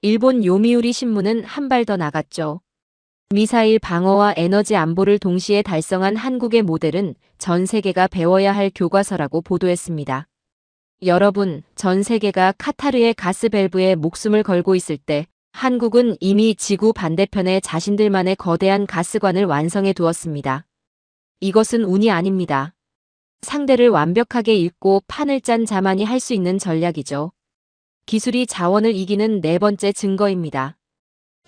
일본 요미우리 신문은 한 발 더 나갔죠. 미사일 방어와 에너지 안보를 동시에 달성한 한국의 모델은 전 세계가 배워야 할 교과서라고 보도했습니다. 여러분, 전 세계가 카타르의 가스 밸브에 목숨을 걸고 있을 때 한국은 이미 지구 반대편에 자신들만의 거대한 가스관을 완성해 두었습니다. 이것은 운이 아닙니다. 상대를 완벽하게 읽고 판을 짠 자만이 할 수 있는 전략이죠. 기술이 자원을 이기는 네 번째 증거입니다.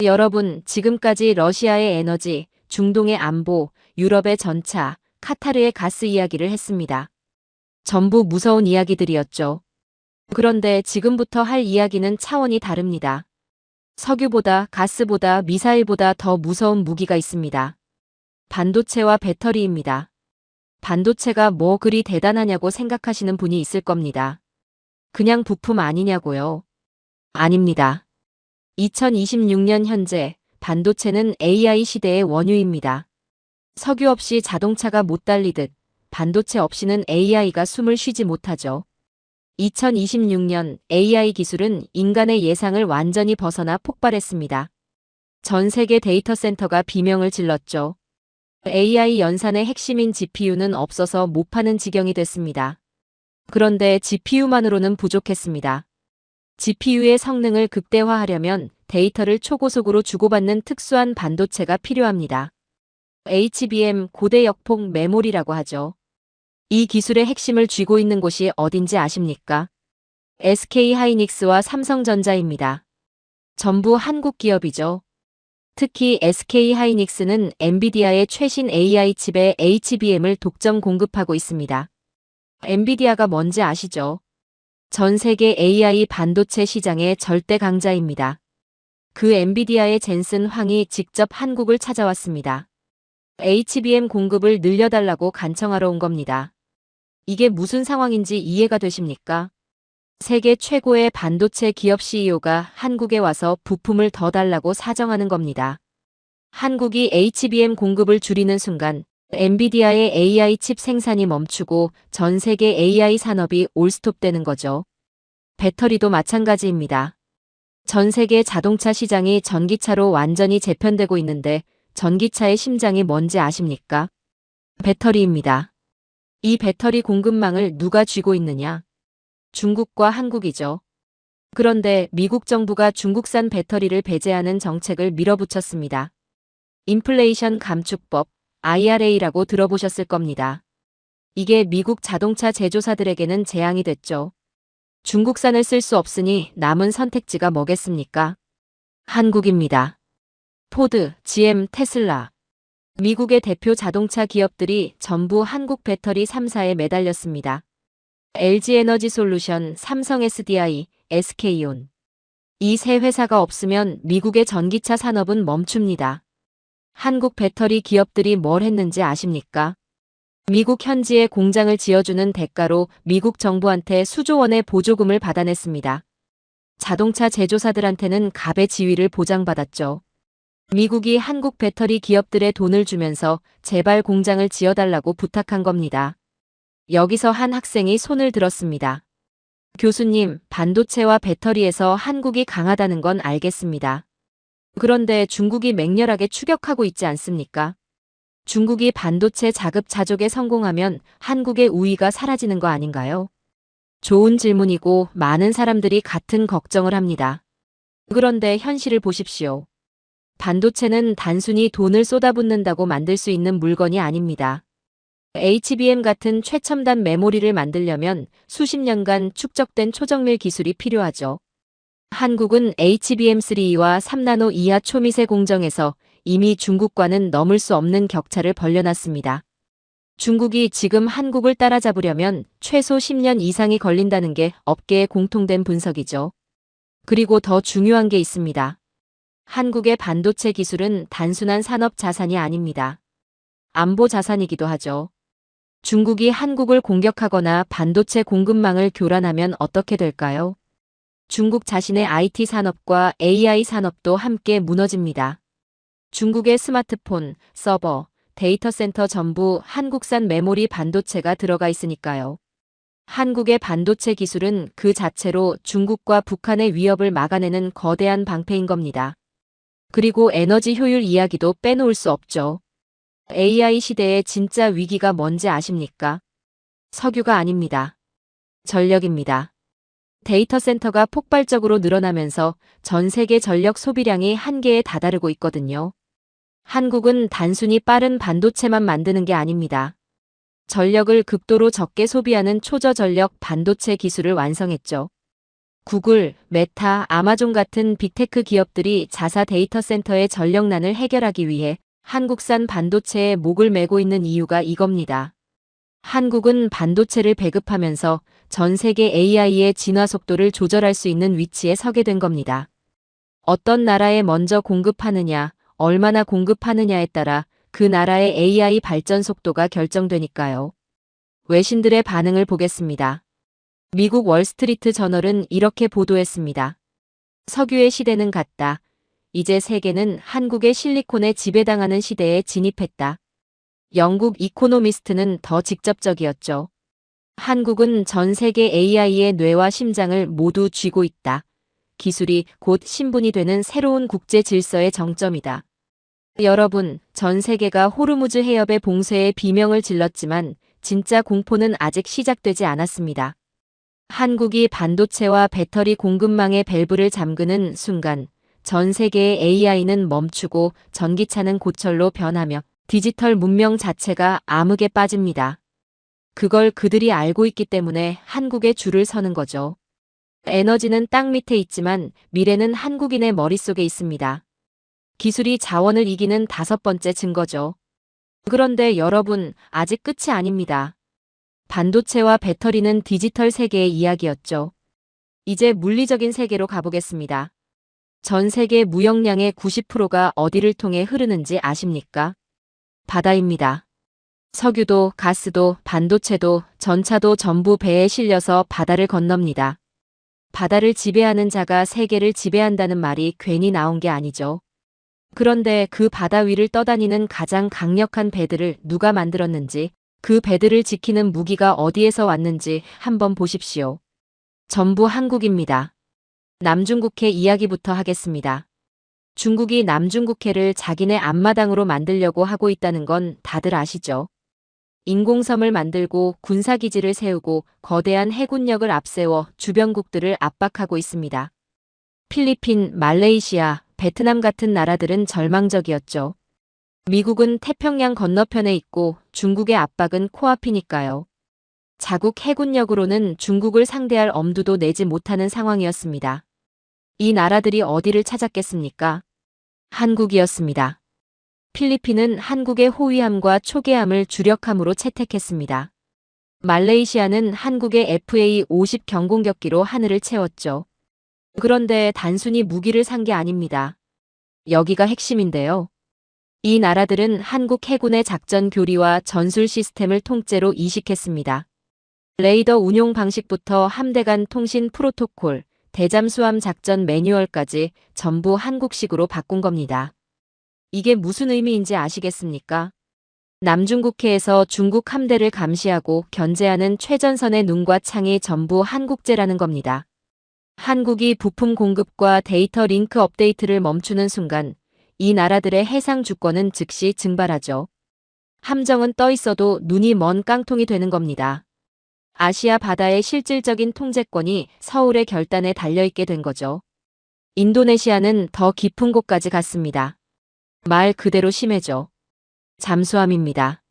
여러분, 지금까지 러시아의 에너지, 중동의 안보, 유럽의 전차, 카타르의 가스 이야기를 했습니다. 전부 무서운 이야기들이었죠. 그런데 지금부터 할 이야기는 차원이 다릅니다. 석유보다 가스보다 미사일보다 더 무서운 무기가 있습니다. 반도체와 배터리입니다. 반도체가 뭐 그리 대단하냐고 생각하시는 분이 있을 겁니다. 그냥 부품 아니냐고요? 아닙니다. 2026년 현재 반도체는 AI 시대의 원유입니다. 석유 없이 자동차가 못 달리듯 반도체 없이는 AI가 숨을 쉬지 못하죠. 2026년 AI 기술은 인간의 예상을 완전히 벗어나 폭발했습니다. 전 세계 데이터 센터가 비명을 질렀죠. AI 연산의 핵심인 GPU는 없어서 못 파는 지경이 됐습니다. 그런데 GPU만으로는 부족했습니다. GPU의 성능을 극대화하려면 데이터를 초고속으로 주고받는 특수한 반도체가 필요합니다. HBM 고대 역폭 메모리라고 하죠. 이 기술의 핵심을 쥐고 있는 곳이 어딘지 아십니까? SK하이닉스와 삼성전자입니다. 전부 한국 기업이죠. 특히 SK하이닉스는 엔비디아의 최신 AI 칩에 HBM을 독점 공급하고 있습니다. 엔비디아가 뭔지 아시죠? 전 세계 AI 반도체 시장의 절대 강자입니다. 그 엔비디아의 젠슨 황이 직접 한국을 찾아왔습니다. HBM 공급을 늘려달라고 간청하러 온 겁니다. 이게 무슨 상황인지 이해가 되십니까? 세계 최고의 반도체 기업 CEO가 한국에 와서 부품을 더 달라고 사정하는 겁니다. 한국이 HBM 공급을 줄이는 순간 엔비디아의 AI 칩 생산이 멈추고 전 세계 AI 산업이 올스톱되는 거죠. 배터리도 마찬가지입니다. 전 세계 자동차 시장이 전기차로 완전히 재편되고 있는데 전기차의 심장이 뭔지 아십니까? 배터리입니다. 이 배터리 공급망을 누가 쥐고 있느냐? 중국과 한국이죠. 그런데 미국 정부가 중국산 배터리를 배제하는 정책을 밀어붙였습니다. 인플레이션 감축법, IRA라고 들어보셨을 겁니다. 이게 미국 자동차 제조사들에게는 재앙이 됐죠. 중국산을 쓸 수 없으니 남은 선택지가 뭐겠습니까? 한국입니다. 포드, GM, 테슬라. 미국의 대표 자동차 기업들이 전부 한국 배터리 3사에 매달렸습니다. LG 에너지 솔루션, 삼성 SDI, SK온. 이 세 회사가 없으면 미국의 전기차 산업은 멈춥니다. 한국 배터리 기업들이 뭘 했는지 아십니까? 미국 현지에 공장을 지어주는 대가로 미국 정부한테 수조 원의 보조금을 받아냈습니다. 자동차 제조사들한테는 갑의 지위를 보장받았죠. 미국이 한국 배터리 기업들에 돈을 주면서 제발 공장을 지어달라고 부탁한 겁니다. 여기서 한 학생이 손을 들었습니다. 교수님, 반도체와 배터리에서 한국이 강하다는 건 알겠습니다. 그런데 중국이 맹렬하게 추격하고 있지 않습니까? 중국이 반도체 자급자족에 성공하면 한국의 우위가 사라지는 거 아닌가요? 좋은 질문이고 많은 사람들이 같은 걱정을 합니다. 그런데 현실을 보십시오. 반도체는 단순히 돈을 쏟아붓는다고 만들 수 있는 물건이 아닙니다. HBM 같은 최첨단 메모리를 만들려면 수십 년간 축적된 초정밀 기술이 필요하죠. 한국은 HBM3와 3나노 이하 초미세 공정에서 이미 중국과는 넘을 수 없는 격차를 벌려놨습니다. 중국이 지금 한국을 따라잡으려면 최소 10년 이상이 걸린다는 게 업계의 공통된 분석이죠. 그리고 더 중요한 게 있습니다. 한국의 반도체 기술은 단순한 산업 자산이 아닙니다. 안보 자산이기도 하죠. 중국이 한국을 공격하거나 반도체 공급망을 교란하면 어떻게 될까요? 중국 자신의 IT 산업과 AI 산업도 함께 무너집니다. 중국의 스마트폰, 서버, 데이터 센터 전부 한국산 메모리 반도체가 들어가 있으니까요. 한국의 반도체 기술은 그 자체로 중국과 북한의 위협을 막아내는 거대한 방패인 겁니다. 그리고 에너지 효율 이야기도 빼놓을 수 없죠. AI 시대의 진짜 위기가 뭔지 아십니까? 석유가 아닙니다. 전력입니다. 데이터 센터가 폭발적으로 늘어나면서 전 세계 전력 소비량이 한계에 다다르고 있거든요. 한국은 단순히 빠른 반도체만 만드는 게 아닙니다. 전력을 극도로 적게 소비하는 초저전력 반도체 기술을 완성했죠. 구글, 메타, 아마존 같은 빅테크 기업들이 자사 데이터 센터의 전력난을 해결하기 위해 한국산 반도체에 목을 매고 있는 이유가 이겁니다. 한국은 반도체를 배급하면서 전 세계 AI의 진화 속도를 조절할 수 있는 위치에 서게 된 겁니다. 어떤 나라에 먼저 공급하느냐, 얼마나 공급하느냐에 따라 그 나라의 AI 발전 속도가 결정되니까요. 외신들의 반응을 보겠습니다. 미국 월스트리트 저널은 이렇게 보도했습니다. 석유의 시대는 갔다. 이제 세계는 한국의 실리콘에 지배당하는 시대에 진입했다. 영국 이코노미스트는 더 직접적이었죠. 한국은 전 세계 AI의 뇌와 심장을 모두 쥐고 있다. 기술이 곧 신분이 되는 새로운 국제 질서의 정점이다. 여러분, 전 세계가 호르무즈 해협의 봉쇄에 비명을 질렀지만 진짜 공포는 아직 시작되지 않았습니다. 한국이 반도체와 배터리 공급망의 밸브를 잠그는 순간 전 세계의 AI는 멈추고 전기차는 고철로 변하며 디지털 문명 자체가 암흑에 빠집니다. 그걸 그들이 알고 있기 때문에 한국에 줄을 서는 거죠. 에너지는 땅 밑에 있지만 미래는 한국인의 머릿속에 있습니다. 기술이 자원을 이기는 5번째 증거죠. 그런데 여러분, 아직 끝이 아닙니다. 반도체와 배터리는 디지털 세계의 이야기였죠. 이제 물리적인 세계로 가보겠습니다. 전 세계 무역량의 90%가 어디를 통해 흐르는지 아십니까? 바다입니다. 석유도, 가스도, 반도체도, 전차도 전부 배에 실려서 바다를 건넙니다. 바다를 지배하는 자가 세계를 지배한다는 말이 괜히 나온 게 아니죠. 그런데 그 바다 위를 떠다니는 가장 강력한 배들을 누가 만들었는지, 그 배들을 지키는 무기가 어디에서 왔는지 한번 보십시오. 전부 한국입니다. 남중국해 이야기부터 하겠습니다. 중국이 남중국해를 자기네 앞마당으로 만들려고 하고 있다는 건 다들 아시죠? 인공섬을 만들고 군사기지를 세우고 거대한 해군력을 앞세워 주변국들을 압박하고 있습니다. 필리핀, 말레이시아, 베트남 같은 나라들은 절망적이었죠. 미국은 태평양 건너편에 있고 중국의 압박은 코앞이니까요. 자국 해군력으로는 중국을 상대할 엄두도 내지 못하는 상황이었습니다. 이 나라들이 어디를 찾았겠습니까? 한국이었습니다. 필리핀은 한국의 호위함과 초계함을 주력함으로 채택했습니다. 말레이시아는 한국의 FA-50 경공격기로 하늘을 채웠죠. 그런데 단순히 무기를 산 게 아닙니다. 여기가 핵심인데요. 이 나라들은 한국 해군의 작전 교리와 전술 시스템을 통째로 이식했습니다. 레이더 운용 방식부터 함대 간 통신 프로토콜, 대잠수함 작전 매뉴얼까지 전부 한국식으로 바꾼 겁니다. 이게 무슨 의미인지 아시겠습니까? 남중국해에서 중국 함대를 감시하고 견제하는 최전선의 눈과 창이 전부 한국제라는 겁니다. 한국이 부품 공급과 데이터 링크 업데이트를 멈추는 순간 이 나라들의 해상 주권은 즉시 증발하죠. 함정은 떠 있어도 눈이 먼 깡통이 되는 겁니다. 아시아 바다의 실질적인 통제권이 서울의 결단에 달려있게 된 거죠. 인도네시아는 더 깊은 곳까지 갔습니다. 말 그대로 심해져. 잠수함입니다.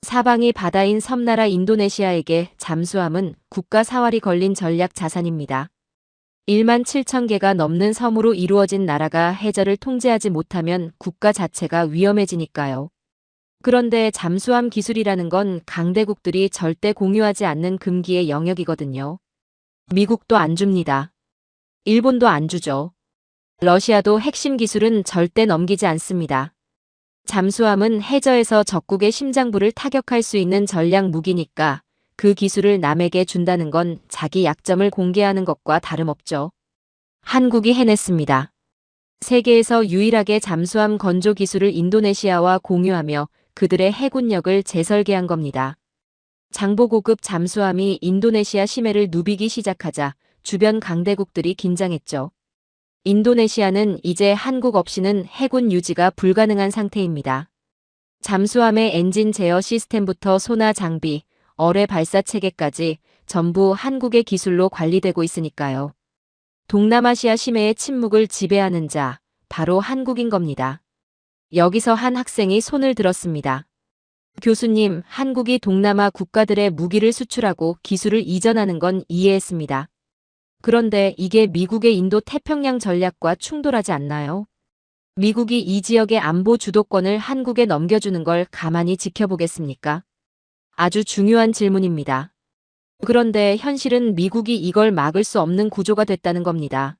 사방이 바다인 섬나라 인도네시아에게 잠수함은 국가 사활이 걸린 전략 자산입니다. 1만 7천 개가 넘는 섬으로 이루어진 나라가 해저를 통제하지 못하면 국가 자체가 위험해지니까요. 그런데 잠수함 기술이라는 건 강대국들이 절대 공유하지 않는 금기의 영역이거든요. 미국도 안 줍니다. 일본도 안 주죠. 러시아도 핵심 기술은 절대 넘기지 않습니다. 잠수함은 해저에서 적국의 심장부를 타격할 수 있는 전략 무기니까 그 기술을 남에게 준다는 건 자기 약점을 공개하는 것과 다름없죠. 한국이 해냈습니다. 세계에서 유일하게 잠수함 건조 기술을 인도네시아와 공유하며 그들의 해군력을 재설계한 겁니다. 장보고급 잠수함이 인도네시아 심해를 누비기 시작하자 주변 강대국들이 긴장했죠. 인도네시아는 이제 한국 없이는 해군 유지가 불가능한 상태입니다. 잠수함의 엔진 제어 시스템부터 소나 장비, 어뢰 발사 체계까지 전부 한국의 기술로 관리되고 있으니까요. 동남아시아 심해의 침묵을 지배하는 자, 바로 한국인 겁니다. 여기서 한 학생이 손을 들었습니다. 교수님, 한국이 동남아 국가들의 무기를 수출하고 기술을 이전하는 건 이해했습니다. 그런데 이게 미국의 인도 태평양 전략과 충돌하지 않나요? 미국이 이 지역의 안보 주도권을 한국에 넘겨주는 걸 가만히 지켜보겠습니까? 아주 중요한 질문입니다. 그런데 현실은 미국이 이걸 막을 수 없는 구조가 됐다는 겁니다.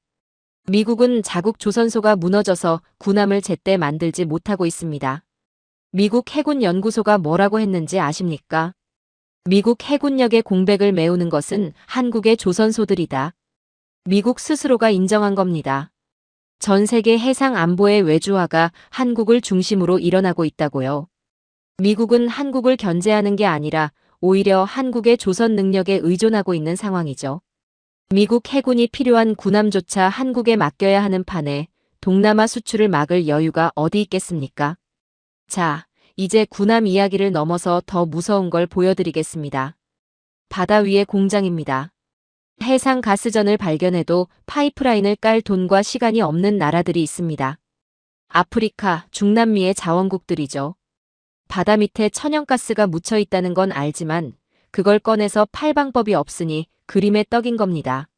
미국은 자국 조선소가 무너져서 군함을 제때 만들지 못하고 있습니다. 미국 해군연구소가 뭐라고 했는지 아십니까? 미국 해군력의 공백을 메우는 것은 한국의 조선소들이다. 미국 스스로가 인정한 겁니다. 전 세계 해상 안보의 외주화가 한국을 중심으로 일어나고 있다고요. 미국은 한국을 견제하는 게 아니라 오히려 한국의 조선 능력에 의존하고 있는 상황이죠. 미국 해군이 필요한 군함조차 한국에 맡겨야 하는 판에 동남아 수출을 막을 여유가 어디 있겠습니까? 자, 이제 군함 이야기를 넘어서 더 무서운 걸 보여드리겠습니다. 바다 위의 공장입니다. 해상 가스전을 발견해도 파이프라인을 깔 돈과 시간이 없는 나라들이 있습니다. 아프리카, 중남미의 자원국들이죠. 바다 밑에 천연가스가 묻혀 있다는 건 알지만 그걸 꺼내서 팔 방법이 없으니 그림의 떡인 겁니다.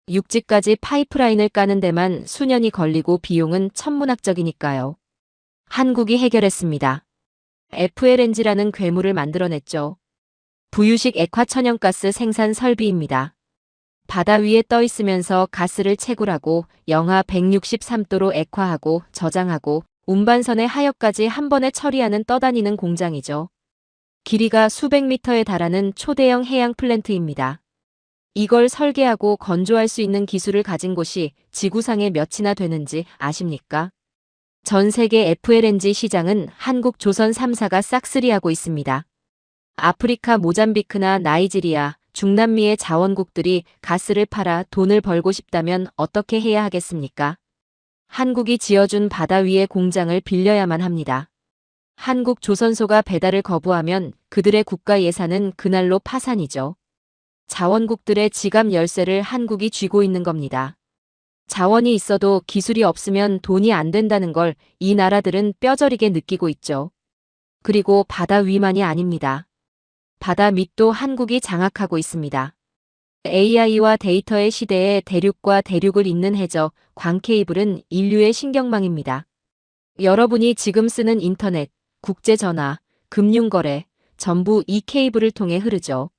육지까지 파이프라인을 까는 데만 수년이 걸리고 비용은 천문학적이니까요. 한국이 해결했습니다. FLNG라는 괴물을 만들어냈죠. 부유식 액화천연가스 생산 설비입니다. 바다 위에 떠 있으면서 가스를 채굴하고 영하 163도로 액화하고 저장하고 운반선의 하역까지 한 번에 처리하는 떠다니는 공장이죠. 길이가 수백 미터에 달하는 초대형 해양 플랜트입니다. 이걸 설계하고 건조할 수 있는 기술을 가진 곳이 지구상에 몇이나 되는지 아십니까? 전 세계 FLNG 시장은 한국 조선 3사가 싹쓸이하고 있습니다. 아프리카 모잠비크나 나이지리아, 중남미의 자원국들이 가스를 팔아 돈을 벌고 싶다면 어떻게 해야 하겠습니까? 한국이 지어준 바다 위의 공장을 빌려야만 합니다. 한국 조선소가 배달을 거부하면 그들의 국가 예산은 그날로 파산이죠. 자원국들의 지갑 열쇠를 한국이 쥐고 있는 겁니다. 자원이 있어도 기술이 없으면 돈이 안 된다는 걸 이 나라들은 뼈저리게 느끼고 있죠. 그리고 바다 위만이 아닙니다. 바다 밑도 한국이 장악하고 있습니다. AI와 데이터의 시대에 대륙과 대륙을 잇는 해저, 광케이블은 인류의 신경망입니다. 여러분이 지금 쓰는 인터넷, 국제전화, 금융거래, 전부 이 케이블을 통해 흐르죠.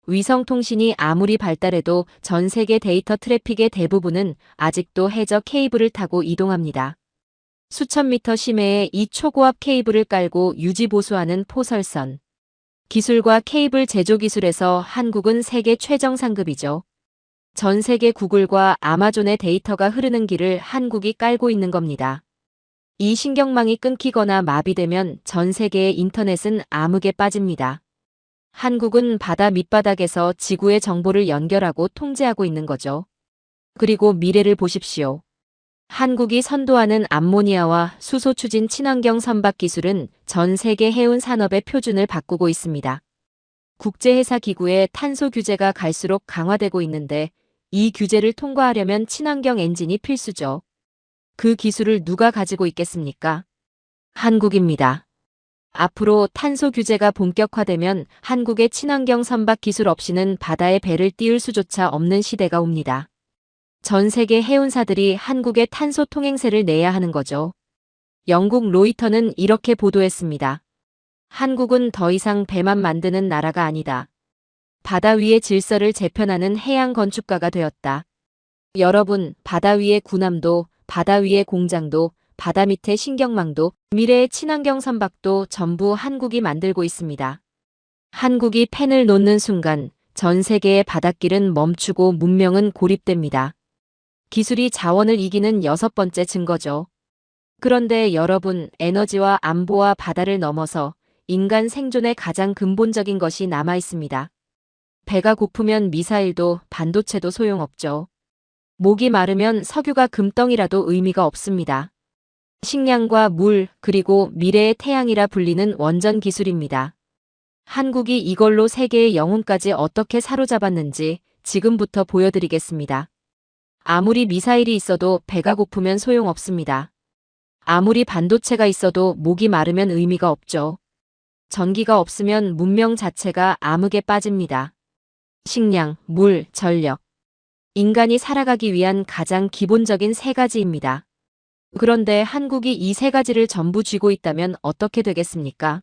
위성통신이 아무리 발달해도 전 세계 데이터 트래픽의 대부분은 아직도 해저 케이블을 타고 이동합니다. 수천 미터 심해의 이 초고압 케이블을 깔고 유지 보수하는 포설선. 기술과 케이블 제조 기술에서 한국은 세계 최정 상급이죠. 전 세계 구글과 아마존의 데이터가 흐르는 길을 한국이 깔고 있는 겁니다. 이 신경망이 끊기거나 마비되면 전 세계의 인터넷은 암흑에 빠집니다. 한국은 바다 밑바닥에서 지구의 정보를 연결하고 통제하고 있는 거죠. 그리고 미래를 보십시오. 한국이 선도하는 암모니아와 수소 추진 친환경 선박 기술은 전 세계 해운 산업의 표준을 바꾸고 있습니다. 국제회사 기구의 탄소 규제가 갈수록 강화되고 있는데 이 규제를 통과하려면 친환경 엔진이 필수죠. 그 기술을 누가 가지고 있겠습니까? 한국입니다. 앞으로 탄소 규제가 본격화되면 한국의 친환경 선박 기술 없이는 바다에 배를 띄울 수조차 없는 시대가 옵니다. 전 세계 해운사들이 한국의 탄소 통행세를 내야 하는 거죠. 영국 로이터는 이렇게 보도했습니다. 한국은 더 이상 배만 만드는 나라가 아니다. 바다 위의 질서를 재편하는 해양 건축가가 되었다. 여러분, 바다 위의 군함도, 바다 위의 공장도, 바다 밑의 신경망도, 미래의 친환경 선박도 전부 한국이 만들고 있습니다. 한국이 펜을 놓는 순간 전 세계의 바닷길은 멈추고 문명은 고립됩니다. 기술이 자원을 이기는 6번째 증거죠. 그런데 여러분, 에너지와 안보와 바다를 넘어서 인간 생존의 가장 근본적인 것이 남아 있습니다. 배가 고프면 미사일도 반도체도 소용없죠. 목이 마르면 석유가 금덩이라도 의미가 없습니다. 식량과 물, 그리고 미래의 태양이라 불리는 원전 기술입니다. 한국이 이걸로 세계의 영혼까지 어떻게 사로잡았는지 지금부터 보여드리겠습니다. 아무리 미사일이 있어도 배가 고프면 소용없습니다. 아무리 반도체가 있어도 목이 마르면 의미가 없죠. 전기가 없으면 문명 자체가 암흑에 빠집니다. 식량, 물, 전력. 인간이 살아가기 위한 가장 기본적인 3가지입니다. 그런데 한국이 이 3가지를 전부 쥐고 있다면 어떻게 되겠습니까?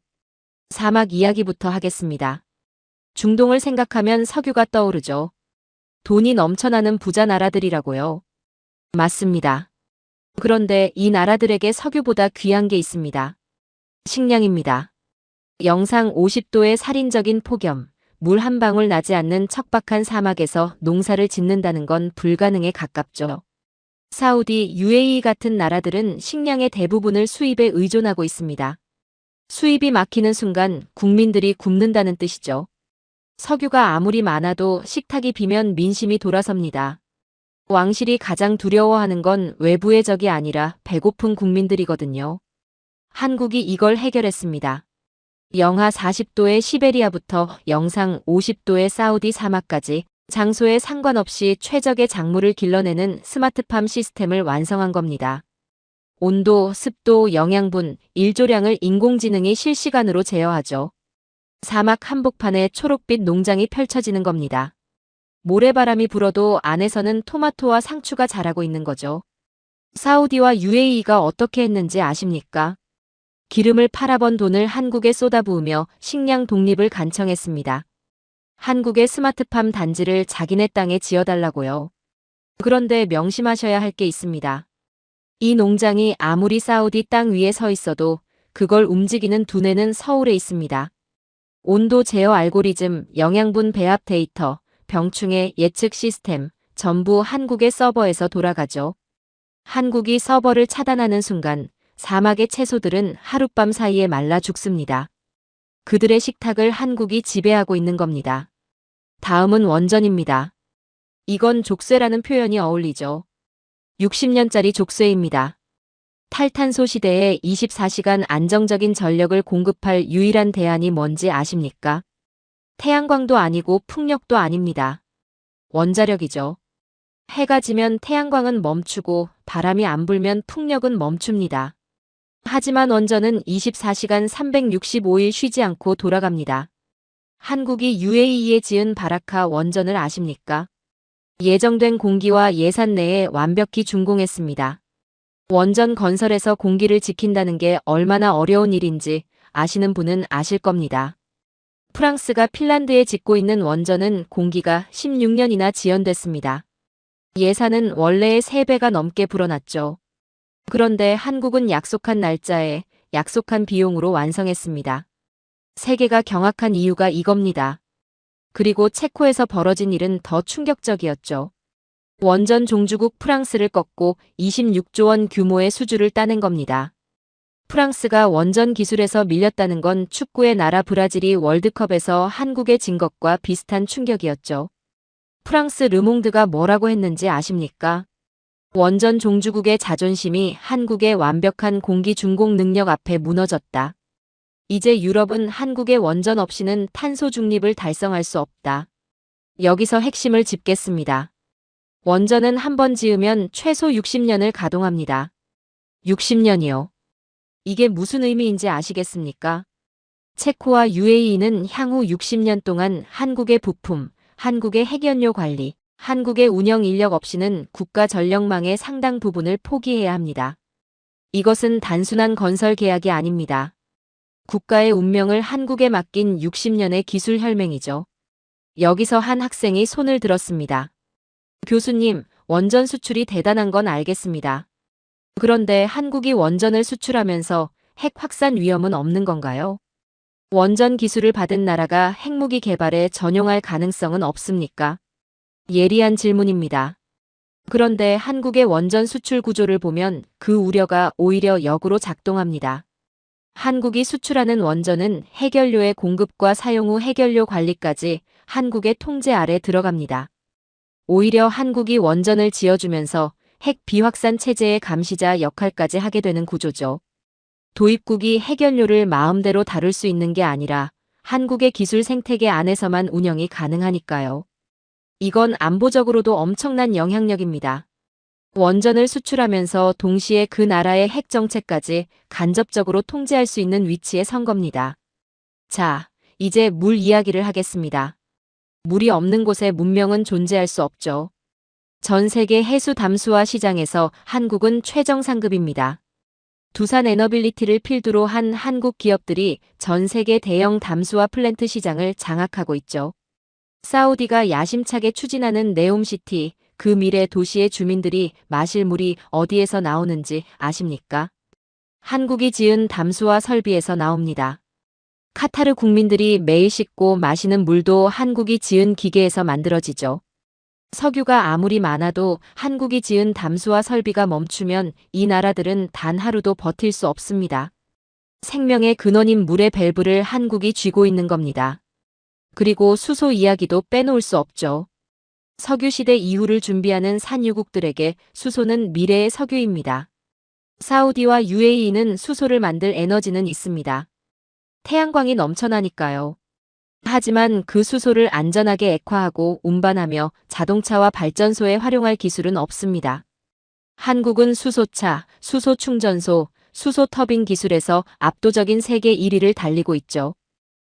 사막 이야기부터 하겠습니다. 중동을 생각하면 석유가 떠오르죠. 돈이 넘쳐나는 부자 나라들이라고요. 맞습니다. 그런데 이 나라들에게 석유보다 귀한 게 있습니다. 식량입니다. 영상 50도의 살인적인 폭염, 물 한 방울 나지 않는 척박한 사막에서 농사를 짓는다는 건 불가능에 가깝죠. 사우디, UAE 같은 나라들은 식량의 대부분을 수입에 의존하고 있습니다. 수입이 막히는 순간 국민들이 굶는다는 뜻이죠. 석유가 아무리 많아도 식탁이 비면 민심이 돌아섭니다. 왕실이 가장 두려워하는 건 외부의 적이 아니라 배고픈 국민들이거든요. 한국이 이걸 해결했습니다. 영하 40도의 시베리아부터 영상 50도의 사우디 사막까지 장소에 상관없이 최적의 작물을 길러내는 스마트팜 시스템을 완성한 겁니다. 온도, 습도, 영양분, 일조량을 인공지능이 실시간으로 제어하죠. 사막 한복판에 초록빛 농장이 펼쳐지는 겁니다. 모래바람이 불어도 안에서는 토마토와 상추가 자라고 있는 거죠. 사우디와 UAE가 어떻게 했는지 아십니까? 기름을 팔아번 돈을 한국에 쏟아부으며 식량 독립을 간청했습니다. 한국의 스마트팜 단지를 자기네 땅에 지어달라고요. 그런데 명심하셔야 할 게 있습니다. 이 농장이 아무리 사우디 땅 위에 서 있어도 그걸 움직이는 두뇌는 서울에 있습니다. 온도 제어 알고리즘, 영양분 배합 데이터, 병충해 예측 시스템, 전부 한국의 서버에서 돌아가죠. 한국이 서버를 차단하는 순간 사막의 채소들은 하룻밤 사이에 말라 죽습니다. 그들의 식탁을 한국이 지배하고 있는 겁니다. 다음은 원전입니다. 이건 족쇄라는 표현이 어울리죠. 60년짜리 족쇄입니다. 탈탄소 시대에 24시간 안정적인 전력을 공급할 유일한 대안이 뭔지 아십니까? 태양광도 아니고 풍력도 아닙니다. 원자력이죠. 해가 지면 태양광은 멈추고 바람이 안 불면 풍력은 멈춥니다. 하지만 원전은 24시간 365일 쉬지 않고 돌아갑니다. 한국이 UAE에 지은 바라카 원전을 아십니까? 예정된 공기와 예산 내에 완벽히 준공했습니다. 원전 건설에서 공기를 지킨다는 게 얼마나 어려운 일인지 아시는 분은 아실 겁니다. 프랑스가 핀란드에 짓고 있는 원전은 공기가 16년이나 지연됐습니다. 예산은 원래의 3배가 넘게 불어났죠. 그런데 한국은 약속한 날짜에 약속한 비용으로 완성했습니다. 세계가 경악한 이유가 이겁니다. 그리고 체코에서 벌어진 일은 더 충격적이었죠. 원전 종주국 프랑스를 꺾고 26조 원 규모의 수주를 따낸 겁니다. 프랑스가 원전 기술에서 밀렸다는 건 축구의 나라 브라질이 월드컵에서 한국에 진 것과 비슷한 충격이었죠. 프랑스 르몽드가 뭐라고 했는지 아십니까? 원전 종주국의 자존심이 한국의 완벽한 공기 준공 능력 앞에 무너졌다. 이제 유럽은 한국의 원전 없이는 탄소 중립을 달성할 수 없다. 여기서 핵심을 짚겠습니다. 원전은 한 번 지으면 최소 60년을 가동합니다. 60년이요. 이게 무슨 의미인지 아시겠습니까? 체코와 UAE는 향후 60년 동안 한국의 부품, 한국의 핵연료 관리, 한국의 운영 인력 없이는 국가 전력망의 상당 부분을 포기해야 합니다. 이것은 단순한 건설 계약이 아닙니다. 국가의 운명을 한국에 맡긴 60년의 기술 혈맹이죠. 여기서 한 학생이 손을 들었습니다. 교수님, 원전 수출이 대단한 건 알겠습니다. 그런데 한국이 원전을 수출하면서 핵 확산 위험은 없는 건가요? 원전 기술을 받은 나라가 핵무기 개발에 전용할 가능성은 없습니까? 예리한 질문입니다. 그런데 한국의 원전 수출 구조를 보면 그 우려가 오히려 역으로 작동합니다. 한국이 수출하는 원전은 핵연료의 공급과 사용 후 핵연료 관리까지 한국의 통제 아래 들어갑니다. 오히려 한국이 원전을 지어주면서 핵 비확산 체제의 감시자 역할까지 하게 되는 구조죠. 도입국이 핵연료를 마음대로 다룰 수 있는 게 아니라 한국의 기술 생태계 안에서만 운영이 가능하니까요. 이건 안보적으로도 엄청난 영향력입니다. 원전을 수출하면서 동시에 그 나라의 핵 정책까지 간접적으로 통제할 수 있는 위치에 선 겁니다. 자, 이제 물 이야기를 하겠습니다. 물이 없는 곳에 문명은 존재할 수 없죠. 전 세계 해수 담수화 시장에서 한국은 최정 상급입니다. 두산 에너빌리티를 필두로 한 한국 기업들이 전 세계 대형 담수화 플랜트 시장을 장악하고 있죠. 사우디가 야심차게 추진하는 네옴시티, 그 미래 도시의 주민들이 마실 물이 어디에서 나오는지 아십니까? 한국이 지은 담수화 설비에서 나옵니다. 카타르 국민들이 매일 씻고 마시는 물도 한국이 지은 기계에서 만들어지죠. 석유가 아무리 많아도 한국이 지은 담수화 설비가 멈추면 이 나라들은 단 하루도 버틸 수 없습니다. 생명의 근원인 물의 밸브를 한국이 쥐고 있는 겁니다. 그리고 수소 이야기도 빼놓을 수 없죠. 석유시대 이후를 준비하는 산유국들에게 수소는 미래의 석유입니다. 사우디와 UAE는 수소를 만들 에너지는 있습니다. 태양광이 넘쳐나니까요. 하지만 그 수소를 안전하게 액화하고 운반하며 자동차와 발전소에 활용할 기술은 없습니다. 한국은 수소차, 수소충전소, 수소터빈 기술에서 압도적인 세계 1위를 달리고 있죠.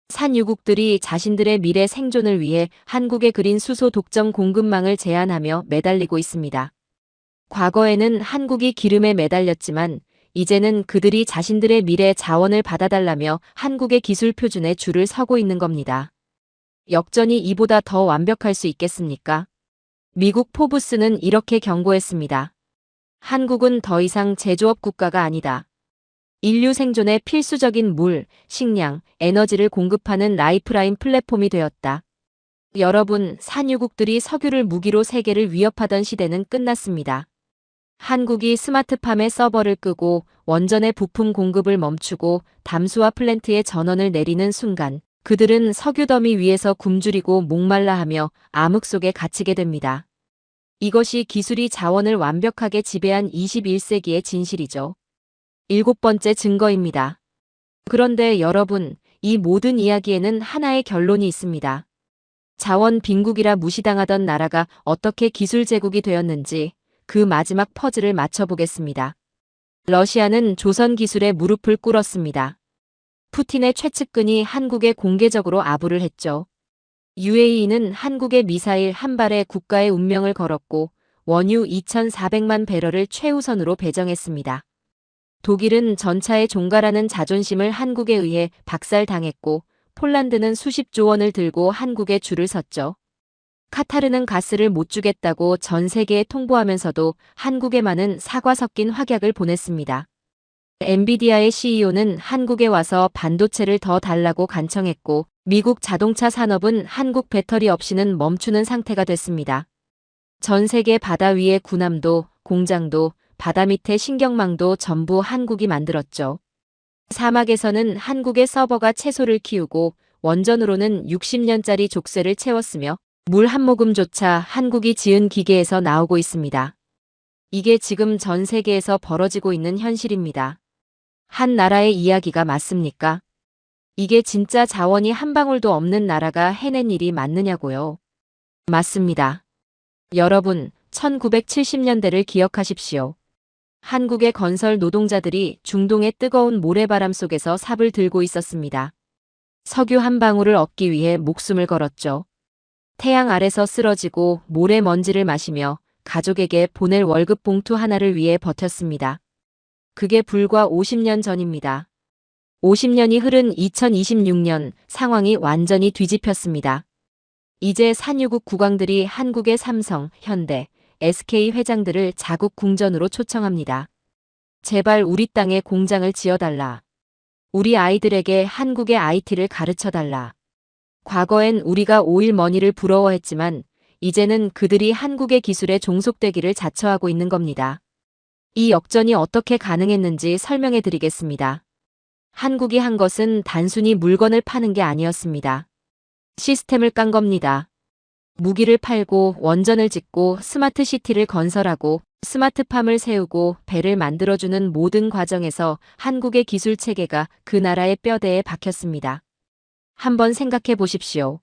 산유국들이 자신들의 미래 생존을 위해 한국에 그린 수소 독점 공급망을 제한하며 매달리고 있습니다. 과거에는 한국이 기름에 매달렸지만 이제는 그들이 자신들의 미래 자원을 받아달라며 한국의 기술 표준에 줄을 서고 있는 겁니다. 역전이 이보다 더 완벽할 수 있겠습니까? 미국 포브스는 이렇게 경고했습니다. 한국은 더 이상 제조업 국가가 아니다. 인류 생존에 필수적인 물, 식량, 에너지를 공급하는 라이프라인 플랫폼이 되었다. 여러분, 산유국들이 석유를 무기로 세계를 위협하던 시대는 끝났습니다. 한국이 스마트팜의 서버를 끄고 원전의 부품 공급을 멈추고 담수화 플랜트의 전원을 내리는 순간 그들은 석유 더미 위에서 굶주리고 목말라하며 암흑 속에 갇히게 됩니다. 이것이 기술이 자원을 완벽하게 지배한 21세기의 진실이죠. 7번째 증거입니다. 그런데 여러분, 이 모든 이야기에는 하나의 결론이 있습니다. 자원 빈국이라 무시당하던 나라가 어떻게 기술 제국이 되었는지 그 마지막 퍼즐을 맞춰보겠습니다. 러시아는 조선 기술에 무릎을 꿇었습니다. 푸틴의 최측근이 한국에 공개적으로 아부를 했죠. UAE는 한국의 미사일 한 발에 국가의 운명을 걸었고 원유 2,400만 배럴을 최우선으로 배정했습니다. 독일은 전차의 종가라는 자존심을 한국에 의해 박살당했고 폴란드는 수십조 원을 들고 한국에 줄을 섰죠. 카타르는 가스를 못 주겠다고 전 세계에 통보하면서도 한국에만은 사과 섞인 확약을 보냈습니다. 엔비디아의 CEO는 한국에 와서 반도체를 더 달라고 간청했고 미국 자동차 산업은 한국 배터리 없이는 멈추는 상태가 됐습니다. 전 세계 바다 위의 군함도 공장도 바다 밑의 신경망도 전부 한국이 만들었죠. 사막에서는 한국의 서버가 채소를 키우고 원전으로는 60년짜리 족쇄를 채웠으며 물 한 모금조차 한국이 지은 기계에서 나오고 있습니다. 이게 지금 전 세계에서 벌어지고 있는 현실입니다. 한 나라의 이야기가 맞습니까? 이게 진짜 자원이 한 방울도 없는 나라가 해낸 일이 맞느냐고요? 맞습니다. 여러분, 1970년대를 기억하십시오. 한국의 건설 노동자들이 중동의 뜨거운 모래바람 속에서 삽을 들고 있었습니다. 석유 한 방울을 얻기 위해 목숨을 걸었죠. 태양 아래서 쓰러지고 모래먼지를 마시며 가족에게 보낼 월급 봉투 하나를 위해 버텼습니다. 그게 불과 50년 전입니다. 50년이 흐른 2026년 상황이 완전히 뒤집혔습니다. 이제 산유국 국왕들이 한국의 삼성, 현대, SK 회장들을 자국 궁전으로 초청합니다. 제발 우리 땅에 공장을 지어달라. 우리 아이들에게 한국의 IT를 가르쳐달라. 과거엔 우리가 오일머니를 부러워했지만 이제는 그들이 한국의 기술에 종속되기를 자처하고 있는 겁니다. 이 역전이 어떻게 가능했는지 설명해 드리겠습니다. 한국이 한 것은 단순히 물건을 파는 게 아니었습니다. 시스템을 깐 겁니다. 무기를 팔고 원전을 짓고 스마트시티를 건설하고 스마트팜을 세우고 배를 만들어주는 모든 과정에서 한국의 기술 체계가 그 나라의 뼈대에 박혔습니다. 한번 생각해 보십시오.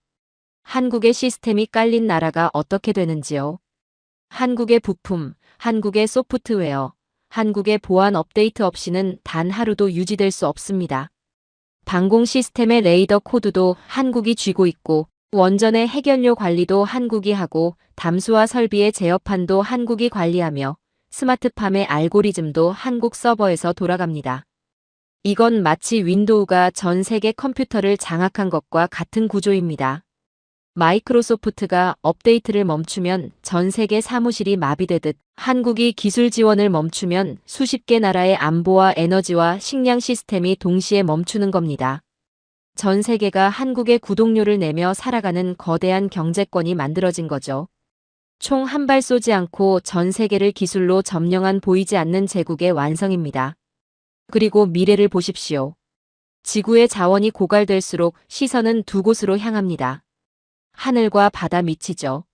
한국의 시스템이 깔린 나라가 어떻게 되는지요? 한국의 부품, 한국의 소프트웨어, 한국의 보안 업데이트 없이는 단 하루도 유지될 수 없습니다. 방공 시스템의 레이더 코드도 한국이 쥐고 있고 원전의 해결료 관리도 한국이 하고 담수화 설비의 제어판도 한국이 관리하며 스마트팜의 알고리즘도 한국 서버에서 돌아갑니다. 이건 마치 윈도우가 전 세계 컴퓨터를 장악한 것과 같은 구조입니다. 마이크로소프트가 업데이트를 멈추면 전 세계 사무실이 마비되듯 한국이 기술 지원을 멈추면 수십 개 나라의 안보와 에너지와 식량 시스템이 동시에 멈추는 겁니다. 전 세계가 한국에 구독료를 내며 살아가는 거대한 경제권이 만들어진 거죠. 총 한 발 쏘지 않고 전 세계를 기술로 점령한 보이지 않는 제국의 완성입니다. 그리고 미래를 보십시오. 지구의 자원이 고갈될수록 시선은 두 곳으로 향합니다. 하늘과 바다 밑이죠.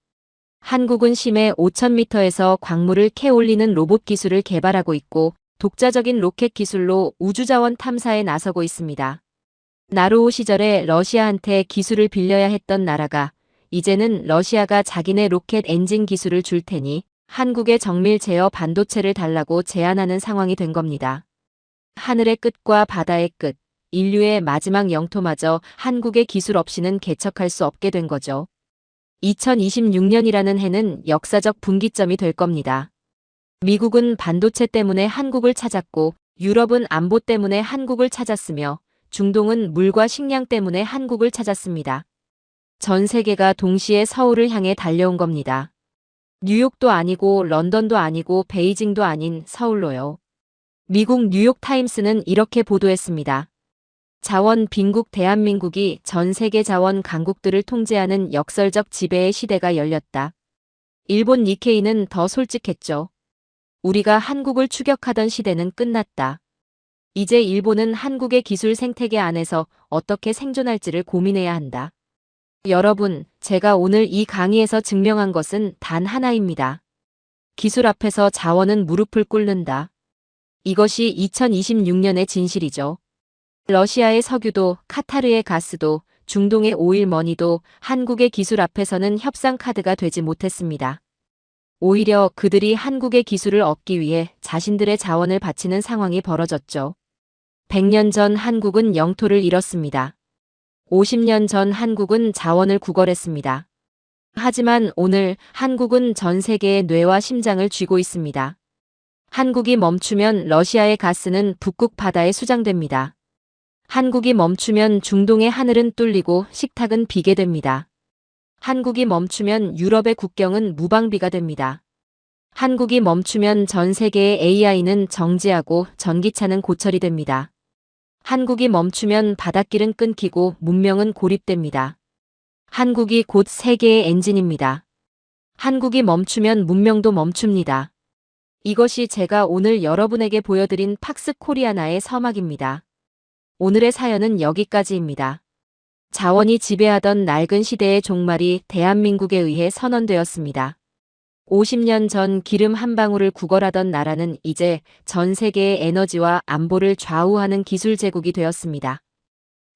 한국은 심해 5,000m에서 광물을 캐 올리는 로봇 기술을 개발하고 있고 독자적인 로켓 기술로 우주자원 탐사에 나서고 있습니다. 나루호 시절에 러시아한테 기술을 빌려야 했던 나라가 이제는 러시아가 자기네 로켓 엔진 기술을 줄 테니 한국의 정밀 제어 반도체를 달라고 제안하는 상황이 된 겁니다. 하늘의 끝과 바다의 끝, 인류의 마지막 영토마저 한국의 기술 없이는 개척할 수 없게 된 거죠. 2026년이라는 해는 역사적 분기점이 될 겁니다. 미국은 반도체 때문에 한국을 찾았고 유럽은 안보 때문에 한국을 찾았으며 중동은 물과 식량 때문에 한국을 찾았습니다. 전 세계가 동시에 서울을 향해 달려온 겁니다. 뉴욕도 아니고 런던도 아니고 베이징도 아닌 서울로요. 미국 뉴욕타임스는 이렇게 보도했습니다. 자원 빈국 대한민국이 전 세계 자원 강국들을 통제하는 역설적 지배의 시대가 열렸다. 일본 니케이는 더 솔직했죠. 우리가 한국을 추격하던 시대는 끝났다. 이제 일본은 한국의 기술 생태계 안에서 어떻게 생존할지를 고민해야 한다. 여러분, 제가 오늘 이 강의에서 증명한 것은 단 하나입니다. 기술 앞에서 자원은 무릎을 꿇는다. 이것이 2026년의 진실이죠. 러시아의 석유도, 카타르의 가스도, 중동의 오일머니도 한국의 기술 앞에서는 협상 카드가 되지 못했습니다. 오히려 그들이 한국의 기술을 얻기 위해 자신들의 자원을 바치는 상황이 벌어졌죠. 100년 전 한국은 영토를 잃었습니다. 50년 전 한국은 자원을 구걸했습니다. 하지만 오늘 한국은 전 세계의 뇌와 심장을 쥐고 있습니다. 한국이 멈추면 러시아의 가스는 북극 바다에 수장됩니다. 한국이 멈추면 중동의 하늘은 뚫리고 식탁은 비게 됩니다. 한국이 멈추면 유럽의 국경은 무방비가 됩니다. 한국이 멈추면 전 세계의 AI는 정지하고 전기차는 고철이 됩니다. 한국이 멈추면 바닷길은 끊기고 문명은 고립됩니다. 한국이 곧 세계의 엔진입니다. 한국이 멈추면 문명도 멈춥니다. 이것이 제가 오늘 여러분에게 보여드린 팍스 코리아나의 서막입니다. 오늘의 사연은 여기까지입니다. 자원이 지배하던 낡은 시대의 종말이 대한민국에 의해 선언되었습니다. 50년 전 기름 한 방울을 구걸하던 나라는 이제 전 세계의 에너지와 안보를 좌우하는 기술 제국이 되었습니다.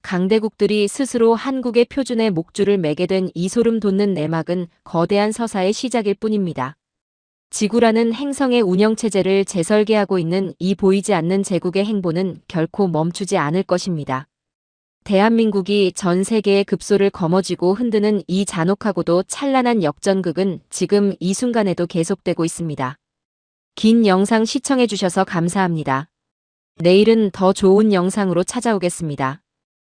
강대국들이 스스로 한국의 표준에 목줄을 매게 된 이 소름 돋는 내막은 거대한 서사의 시작일 뿐입니다. 지구라는 행성의 운영체제를 재설계하고 있는 이 보이지 않는 제국의 행보는 결코 멈추지 않을 것입니다. 대한민국이 전 세계의 급소를 거머쥐고 흔드는 이 잔혹하고도 찬란한 역전극은 지금 이 순간에도 계속되고 있습니다. 긴 영상 시청해주셔서 감사합니다. 내일은 더 좋은 영상으로 찾아오겠습니다.